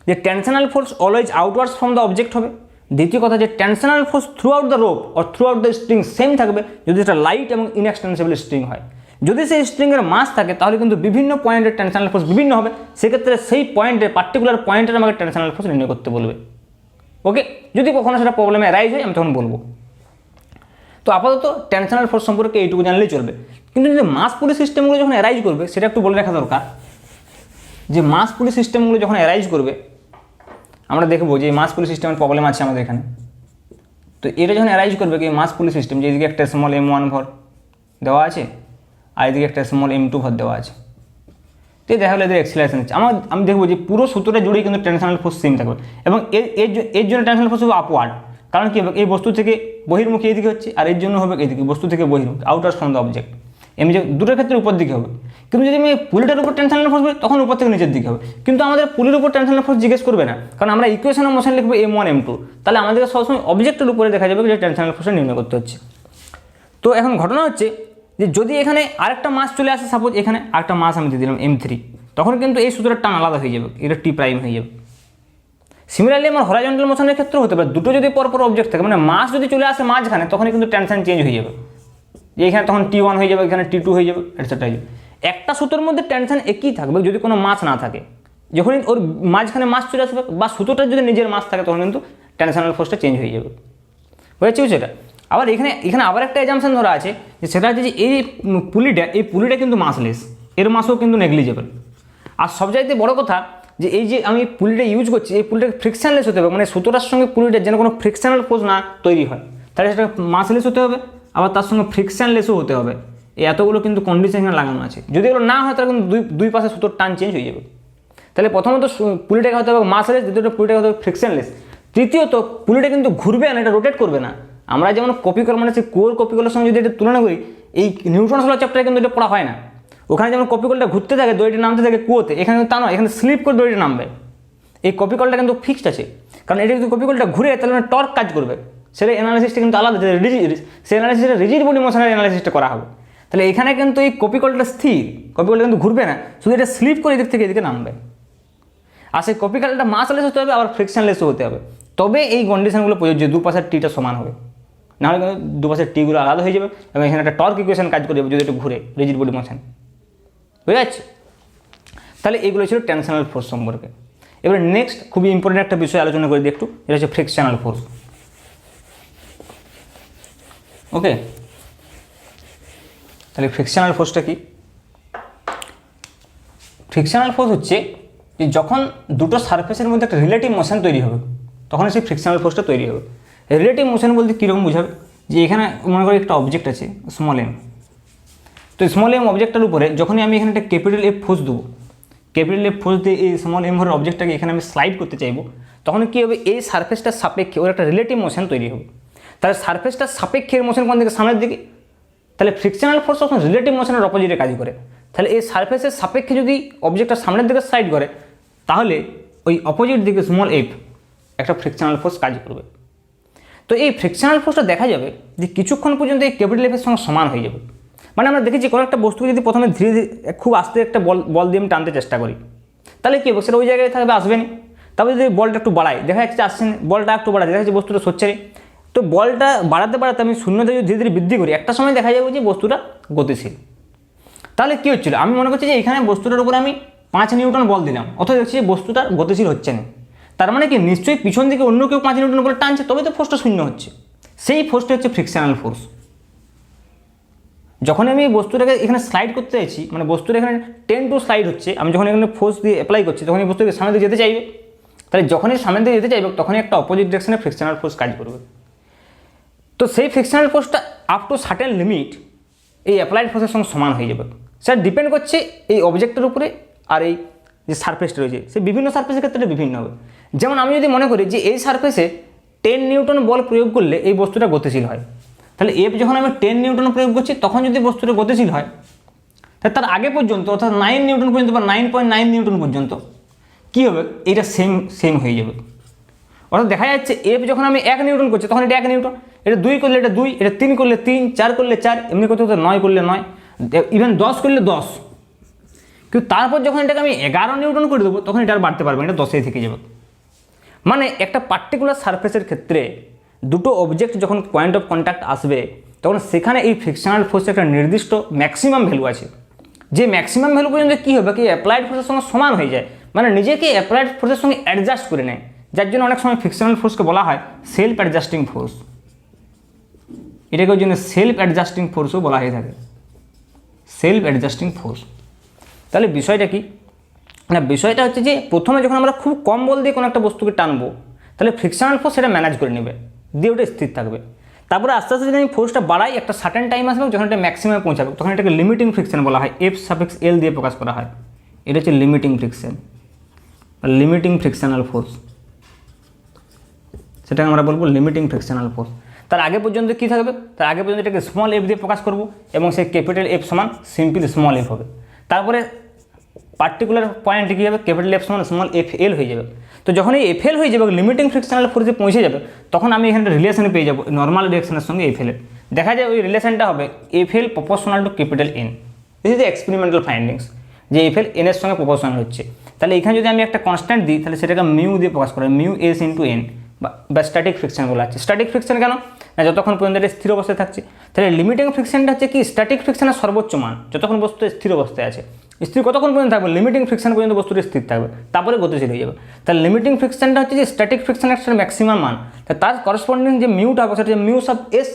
যে tensional force always outwards from the object হবে। দ্বিতীয় কথা যে tensional force throughout the rope or throughout the string same থাকবে যদি সেটা লাইট এবং ইনএক্সটেন্সিবল স্ট্রিং হয়। যদি সেই স্ট্রিংয়ের মাস থাকে তাহলে কিন্তু বিভিন্ন পয়েন্টের টেনশনাল ফোর্স বিভিন্ন হবে, সেক্ষেত্রে সেই পয়েন্টের পার্টিকুলার পয়েন্টের আমাকে টেনশনাল ফোর্স নির্ণয় করতে বলবে। ওকে, যদি কখনো সেটা প্রবলেমে রাইজ হয় আমি তখন বলবো। তো আপাতত টেনশনাল ফোর্স সম্পর্কে এইটুকু জানলেই চলবে। কিন্তু যদি মাস পুলি সিস্টেমগুলো যখন অ্যারাইজ করবে সেটা একটু বলে রাখা দরকার, যে মাস পুলি সিস্টেমগুলো যখন অ্যারাইজ করবে আমরা দেখবো যে মাস পুলি সিস্টেমের প্রবলেম আছে আমাদের এখানে। তো এটা যখন অ্যারাইজ করবে কি মাস পুলি সিস্টেম, যে এদিকে একটা স্মল m1 ভর দেওয়া আছে আর এদিকে একটা স্মল m2 ভর দেওয়া আছে, তো দেখা গেলো এদের এক্সিলারেশন হচ্ছে, আমি দেখবো যে পুরো সুতোটা জুড়েই কিন্তু টেনশনাল ফোর্স সেম থাকবে এবং এর জন্য টেনশনাল ফোর্স হবে আপওয়ার্ড। কারণ কি হবে, এই বস্তু থেকে বহির্মুখী এদিকে হচ্ছে আর এর জন্য হবে এদিকে বস্তু থেকে বহির্মুখী, আউটওয়ার্ডস ফ্রম দ্য অবজেক্ট। এমনি যে দুটোর ক্ষেত্রে উপর দিকে হবে, কিন্তু যদি আমি পুলিটার উপর টেনশনাল ফোর্স বলি তখন উপর থেকে নিচের দিকে হবে। কিন্তু আমাদের পুলির উপর টেনশনাল ফোর্স জিজ্ঞেস করবে না, কারণ আমরা ইকুয়েশন অফ মোশন লিখবো m1 m2, তাহলে আমাদেরকে সবসময় অবজেক্টের উপরে দেখা যাবে যে টেনশনাল ফোর্সটা নির্ণয় করতে হচ্ছে। তো এখন ঘটনা হচ্ছে যে যদি এখানে আরেকটা মাস চলে আসে, সাপোজ এখানে আরেকটা মাস আমি দিয়ে দিলাম M3, তখন কিন্তু এই সূত্রের টান আলাদা হয়ে যাবে, এটা T প্রাইম হয়ে যাবে। সিমিলারলি আমার হরাইজন্টাল মোশনের ক্ষেত্রে হতে পারে, দুটো যদি পরপর অবজেক্ট থাকে, মানে মাস যদি চলে আসে মাঝখানে, তখন কিন্তু টেনশন চেঞ্জ হয়ে যাবে, যে এখানে তখন T1 হয়ে যাবে, এখানে T2 হয়ে যাবে, এটসেট্রা হয়ে যাবে। একটা সুতোর মধ্যে টেনশন একই থাকবে যদি কোনো মাস না থাকে, যখনই ওর মাঝখানে মাস চলে আসবে বা সুতোটা যদি নিজের মাস থাকে, তখন কিন্তু টেনশনাল ফোর্সটা চেঞ্জ হয়ে যাবে। বুঝেছি সেটা? আবার এখানে আবার একটা এজাম্পশন ধরা আছে, যে সেটা হচ্ছে যে এই পুলিটা কিন্তু মাসলেস, এর মাসও কিন্তু নেগলিজেবল। আর সবচাইতে বড় কথা, যে এই যে আমি পুলিটা ইউজ করছি, এই পুলিটা ফ্রিকশনলেস হতে হবে, মানে সুতোটার সঙ্গে পুলিটার যেন কোনো ফ্রিকশনাল ফোর্স না তৈরি হয়, তাহলে সেটা মাসলেস হতে হবে, আবার তার সঙ্গে ফ্রিকশনলেসও হতে হবে। এই এতগুলো কিন্তু কন্ডিশন এখানে লাগানো আছে। যদি এগুলো না হয়, তাহলে কিন্তু দুই পাশে সুতোর টান চেঞ্জ হয়ে যাবে। তাহলে প্রথমত পুলিটাকে হতে হবে মাসলেস, দ্বিতীয়ত পুলিটাকে হতে হবে ফ্রিকশনলেস, তৃতীয়ত পুলিটা কিন্তু ঘুরবে না, এটা রোটেট করবে না। আমরা যেমন কপিকল, মানে সেই কোর কপিকলের সঙ্গে যদি এটা তুলনা করি, এই নিউটনস ল চ্যাপ্টারে কিন্তু এটা পড়া হয় না। ওখানে যেমন কপিকলটা ঘুরতে থাকে, দড়িটা নামতে থাকে কুয়োতে, এখানে তা নয়, এখানে স্লিপ করে দড়িটা নামবে। এই কপিকলটা কিন্তু ফিক্সড আছে, কারণ এটা যদি কপিকলটা ঘুরে, তাহলে টর্ক কাজ করবে, সেটা অ্যানালাইসিসটা কিন্তু আলাদা, সেই অ্যানালাইসিসটা রিজিড বডি মোশনের অ্যানালাইসিসটা করা হবে। তাহলে এখানে কিন্তু এই কপিকলটা স্থির, কপিকলটা কিন্তু ঘুরবে না, শুধু এটা স্লিপ করে এদিক থেকে এদিকে নামবে। আর সেই কপিকলটা মাসলেস হতে হবে, আবার ফ্রিকশনলেসও হতে হবে, তবে এই কন্ডিশনগুলো প্রযোজ্য, দুপাশের টিটা সমান হবে, নাহলে কিন্তু দুপাশের টিগুলো আলাদা হয়ে যাবে এবং এখানে একটা টর্ক ইকুয়েশন কাজ করে যাবে যদি এটা ঘুরে, রিজিড বডি মোশন। বুঝে যাচ্ছে? তাহলে এগুলো ছিল টেনশনাল ফোর্স সম্পর্কে। এবারে নেক্সট খুবই ইম্পর্টেন্ট একটা বিষয় আলোচনা করে দিই একটু, এটা হচ্ছে ফ্রিকশনাল ফোর্স। ওকে, তাহলে ফ্রিকশনাল ফোর্সটা কি? ফ্রিকশনাল ফোর্স হচ্ছে যে যখন দুটো সারফেসের মধ্যে একটা রিলেটিভ মোশন তৈরি হবে, তখন সেই ফ্রিকশনাল ফোর্সটা তৈরি হবে। রিলেটিভ মোশন বলতে কীরকম বোঝাবে, যে এখানে মনে করি একটা অবজেক্ট আছে স্মল এম, তো স্মল এম অবজেক্টটার উপরে যখনই আমি এখানে একটা ক্যাপিটাল এফ ফোর্স দেবো, ক্যাপিটাল এফ ফোর্স দিয়ে এই স্মল এম ভরের অবজেক্টটাকে এখানে আমি স্লাইড করতে চাইবো, তখন কী হবে, এই সারফেসটার সাপেক্ষে ওর একটা রিলেটিভ মোশন তৈরি হবে। তাহলে সারফেসটার সাপেক্ষে মোশন কোন দিকে, সামনের দিকে, তাহলে ফ্রিকশনাল ফোর্স তখন রিলেটিভ মোশনের অপোজিটে কাজ করে। তাহলে এই সারফেসের সাপেক্ষে যদি অবজেক্টটা সামনের দিকে স্লাইড করে, তাহলে ওই অপোজিট দিকে স্মল এফ একটা ফ্রিকশনাল ফোর্স কাজ করবে। তো এই ফ্রিকশনাল ফোর্সটা দেখা যাবে যে কিছুক্ষণ পর্যন্ত এই ক্যাপিটাল এফের সঙ্গে সমান হয়ে যাবে। মানে আমরা দেখেছি কোনো একটা বস্তুকে যদি প্রথমে ধীরে ধীরে খুব আস্তে একটা বল দিয়ে আমি টানতে চেষ্টা করি, তাহলে কী হবে, সেটা ওই জায়গায় থাকবে, আসবে না। তারপরে যদি বলটা একটু বাড়াই, দেখা যাচ্ছে আসছে না, বলটা একটু বাড়াই, দেখা যাচ্ছে বস্তুটা সচ্ছে নেই। তো বলটা বাড়াতে বাড়াতে আমি শূন্যতা যদি ধীরে ধীরে বৃদ্ধি করি, একটা সময় দেখা যাবে যে বস্তুটা গতিশীল। তাহলে কী হচ্ছিল, আমি মনে করছি যে এখানে বস্তুটার উপরে আমি 5 নিউটন বল দিলাম, অথচ দেখছি যে বস্তুটা গতিশীল হচ্ছে না। তার মানে কি, নিশ্চয়ই পিছন দিকে অন্য কেউ 5 নিউটন বলে টানছে, তবে তো ফোর্সটা শূন্য হচ্ছে। সেই ফোর্সটা হচ্ছে ফ্রিকশনাল ফোর্স। যখন আমি এই বস্তুটাকে এখানে স্লাইড করতে চাইছি, মানে বস্তুটা এখানে 10 টু স্লাইড হচ্ছে, আমি যখন এখানে ফোর্স দিয়ে অ্যাপ্লাই করছি, তখন এই বস্তুকে সামনে দিকে যেতে চাইবে। তাহলে যখনই সামনে দিকে যেতে চাইবে, তখনই একটা অপোজিট ডিরেকশনে ফ্রিকশনাল ফোর্স কাজ করবে। তো সেই ফ্রিকশনাল ফোর্সটা আপ টু সার্টেন লিমিট এই অ্যাপ্লাইড ফোর্সের সঙ্গে সমান হয়ে যাবে। সেটা ডিপেন্ড করছে এই অবজেক্টের উপরে আর এই যে সারফেসটা রয়েছে, সে বিভিন্ন সারফেসের ক্ষেত্রে বিভিন্ন হবে। যেমন আমি যদি মনে করি যে এই সারফেসে 10 নিউটন বল প্রয়োগ করলে এই বস্তুটা গতিশীল হয়, তাহলে এফ যখন আমি 10 নিউটন প্রয়োগ করছি, তখন যদি বস্তুটা গতিশীল হয়, তাহলে তার আগে পর্যন্ত, অর্থাৎ 9 নিউটন পর্যন্ত বা 9.9 নিউটন পর্যন্ত কী হবে, এটা সেম হয়ে যাবে। অর্থাৎ দেখা যাচ্ছে এফ যখন আমি 1 নিউটন করছি, তখন এটা 1 নিউটন, এটা 2 করলে এটা 2, এটা 3 করলে 3, 4 করলে 4, এমনি করতে করতে 9 করলে 9, ইভেন 10 করলে 10। কিন্তু তারপর যখন এটাকে আমি 11 নিউটন করে দেবো, তখন এটা আর বাড়তে পারবে না, এটা 10এই থেকে যাবে। মানে একটা পার্টিকুলার সারফেসের ক্ষেত্রে দুটো অবজেক্ট যখন পয়েন্ট অফ কন্ট্যাক্ট আসবে, তখন সেখানে এই ফ্রিকশনাল ফোর্সের একটা নির্দিষ্ট ম্যাক্সিমাম ভ্যালু আছে, যে ম্যাক্সিমাম ভ্যালু পর্যন্ত কী হবে, কি অ্যাপ্লাইড ফোর্সের সঙ্গে সমান হয়ে যায়, মানে নিজেকে অ্যাপ্লাইড ফোর্সের সঙ্গে অ্যাডজাস্ট করে নেয়, যার জন্য অনেক সময় ফ্রিকশনাল ফোর্সকে বলা হয় সেলফ অ্যাডজাস্টিং ফোর্স। এটাকে ওই জন্য সেলফ অ্যাডজাস্টিং ফোর্সও বলা হয়ে থাকে, সেলফ অ্যাডজাস্টিং ফোর্স। তাহলে বিষয়টা কি না, বিষয়টা হচ্ছে যে প্রথমে যখন আমরা খুব কম বল দিয়ে কোনো একটা বস্তুকে টানবো, তাহলে ফ্রিকশনাল ফোর্স সেটা ম্যানেজ করে নেবে, দিয়ে ওটা স্থির থাকবে। তারপরে আস্তে আস্তে যদি আমি ফোর্সটা বাড়াই, একটা সার্টেন টাইম আসবে যখন এটা ম্যাক্সিমামে পৌঁছাবে, তখন এটাকে লিমিটিং ফ্রিকশন বলা হয়, এফ সাফিক্স এল দিয়ে প্রকাশ করা হয়। এটা হচ্ছে limiting friction, limiting frictional force, সেটাকে আমরা বলবো লিমিটিং ফ্রিকশনাল ফোর্স। তার আগে পর্যন্ত কী থাকবে, তার আগে পর্যন্ত এটাকে স্মল এফ দিয়ে প্রকাশ করব, এবং সেই ক্যাপিটাল এফ সমান সিম্পল স্মল এফ হবে। তারপরে পার্টিকুলার পয়েন্টে কী হবে, ক্যাপিটাল এফ সমান স্মল এফ এল হয়ে যাবে। তো যখন এই এফ এল হয়ে যাবে, লিমিটিং ফ্রিকশনাল ফোর্সে পৌঁছে যাবে, তখন আমি এখানে রিলেশন পেয়ে যাবো নর্মাল ডিরেকশনের সঙ্গে এফ এলের। দেখা যায় ওই রিলেশনটা হবে FL proportional to capital N. This is the experimental findings, যে এফএল এন এর সঙ্গে প্রপোর্শনাল হচ্ছে। তাহলে এখানে যদি আমি একটা কনস্ট্যান্ট দিই তাহলে সেটাকে মিউ দিয়ে প্রকাশ করে, মিউ এস ইন্টু এন, বা স্ট্যাটিক ফ্রিকশন বলা আছে। স্ট্যাটিক ফ্রিকশন কেন না, যতক্ষণ পর্যন্ত এটা স্থির অবস্থায় থাকছে। তাহলে লিমিটিং ফ্রিকশনটা হচ্ছে কি স্ট্যাটিক ফ্রিকশনের সর্বোচ্চ মান, যতক্ষণ বস্তু স্থির অবস্থায় আছে। স্থির কতক্ষণ পর্যন্ত থাকবে, লিমিটিং ফ্রিকশন পর্যন্ত বস্তুটি স্থির থাকবে, তারপরে গতিশীল হয়ে যাবে। তাহলে লিমিটিং ফ্রিকশনটা হচ্ছে যে স্ট্যাটিক ফ্রিকশনের একটা ম্যাক্সিমাম মান, তার করসপন্ডিং যে মিউটা হবে সেটা হচ্ছে মিউ সাব এস।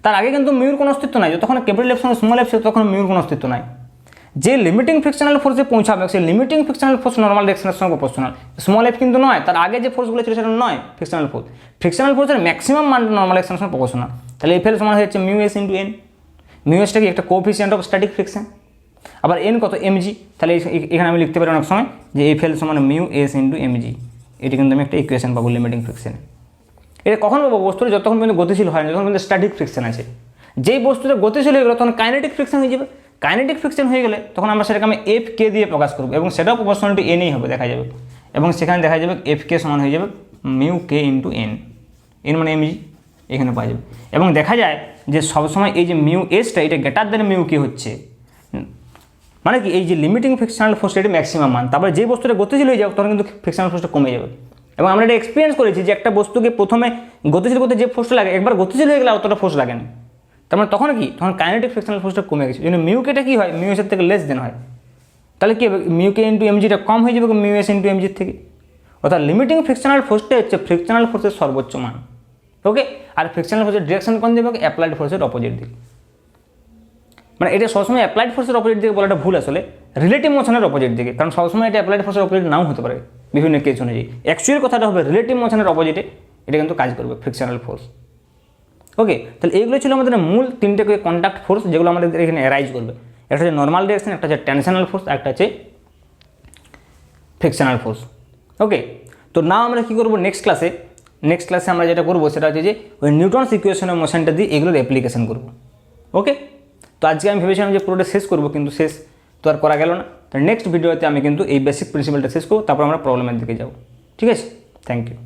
তার আগে কিন্তু মিউর কোনো অস্তিত্ব নাই, যতক্ষণ ক্যাপিটাল এফ সঙ্গে স্মল এফ তখন মিউর কোনো অস্তিত্ব নাই। যে লিমিটিং ফ্রিকশনাল ফোর্সে পৌঁছাবে সেই লিমিটিং ফ্রিকশনাল ফোর্স নর্মাল ডিরেকশনের সঙ্গে প্রপোর্শনাল, স্মল এফ কিন্তু নয়, তার আগে যে ফোর্সগুলো ছিল সেটা নয় ফ্রিকশনাল ফোর্স। ফ্রিকশনাল ফোর্সের ম্যাক্সিমাম মান নর্মাল ডিরেকশনের সঙ্গে প্রপোর্শনাল। তাহলে এফএল সমান হচ্ছে mu S into N. Mu এসটা কি একটা কোএফিসিয়েন্ট অফ স্ট্যাটিক ফ্রিকশন, আবার এন কত এমজি। তাহলে এখানে আমি লিখতে পারি অনেক সময় যে এফএল সমান মিউ এস ইন্টু এমজি। এটি কিন্তু আমি একটা ইকুয়েশন পাবো লিমিটিং ফ্রিকশনে। এটা কখন পাবো, বস্তুটা যতক্ষণ পর্যন্ত গতিশীল হয় না, যতক্ষণ পর্যন্ত স্ট্যাটিক ফ্রিকশন আছে। যেই বস্তুটা গতিশীল হয়ে গেলো তখন কাইনেটিক ফ্রিকশন হয়ে যাবে। কাইনেটিক ফ্রিকশন হয়ে গেলে তখন আমরা সেটাকে আমি এফ কে দিয়ে প্রকাশ করবো, এবং সেটাও প্রপোর্শনাল টু এনই হবে দেখা যাবে। এবং সেখানে দেখা যাবে এফ কে সমান হয়ে যাবে মিউ কে ইন্টু এন, এন মানে এমজি এখানে পাওয়া যাবে। এবং দেখা যায় যে সবসময় এই যে মিউ এসটা এটা গ্রেটার দেন মিউ কে হচ্ছে, মানে কি এই যে লিমিটিং ফ্রিকশনাল ফোর্স এটা ম্যাক্সিমাম মান, তারপরে যে বস্তুটা গতিশীল হয়ে যাবে তখন কিন্তু ফ্রিকশনাল ফোর্সটা কমে যাবে। এবং আমরা এটা এক্সপিরিয়েন্স করেছি যে একটা বস্তুকে প্রথমে গতিশীল করতে যে ফোর্সটা লাগে একবার গতিশীল হয়ে গেলে অতটা ফোর্স লাগে না, তার মানে তখন কি তখন কাইনেটিক ফ্রিকশনাল ফোর্সটা কমে গেছে। জন্য মিউ কেটা কী হয়, মিউ এসের থেকে লেস দেন হয়। তাহলে কী হবে, মিউ কে ইন্টু এমজিটা কম হয়ে যাবে মিউ এস ইন্টু এমজির থেকে। অর্থাৎ লিমিটিং ফ্রিকশনাল ফোর্সটা হচ্ছে ফ্রিকশনাল ফোর্সের সর্বোচ্চ মান। ওকে, আর ফ্রিকশনাল ফোর্সের ডিরেকশন কোন দিকে, অ্যাপ্লাইড ফোর্সের অপোজিট দিকে। মানে এটা সবসময় অ্যাপ্লাইড ফোর্সের অপোজিট দিকে বলাটা ভুল, আসলে রিলেটিভ মোশনের অপোজিট দিকে, কারণ সবসময় এটা অ্যাপ্লাইড ফোর্সের অপোজিট নাও হতে পারে বিভিন্ন কেস অনুযায়ী। অ্যাকচুয়াল কথাটা হবে রিলেটিভ মোশনের অপোজিটে এটা কিন্তু কাজ করবে ফ্রিকশনাল ফোর্স। ওকে, তাহলে এইগুলো ছিল আমাদের মূল তিনটে কন্ট্যাক্ট ফোর্স যেগুলো আমাদের এখানে অ্যারাইজ করবে। একটা হচ্ছে নর্মাল ডিরেকশন, একটা হচ্ছে টেনশনাল ফোর্স, একটা হচ্ছে ফ্রিকশনাল ফোর্স। ওকে, তো নাও আমরা কী করবো নেক্সট ক্লাসে আমরা যেটা করবো সেটা হচ্ছে যে ওই নিউটনস ইকুয়েশন অফ মোশনটা দিয়ে এগুলোর অ্যাপ্লিকেশন করবো। ওকে, তো আজকে আমি ভেবেছিলাম যে পুরোটা শেষ করবো, কিন্তু শেষ তো আর করা গেল না। তো নেক্সট ভিডিওতে আমি কিন্তু এই বেসিক প্রিন্সিপালটা শেষ করবো, তারপর আমরা প্রবলেমের দিকে যাবো। ঠিক আছে, থ্যাংক ইউ।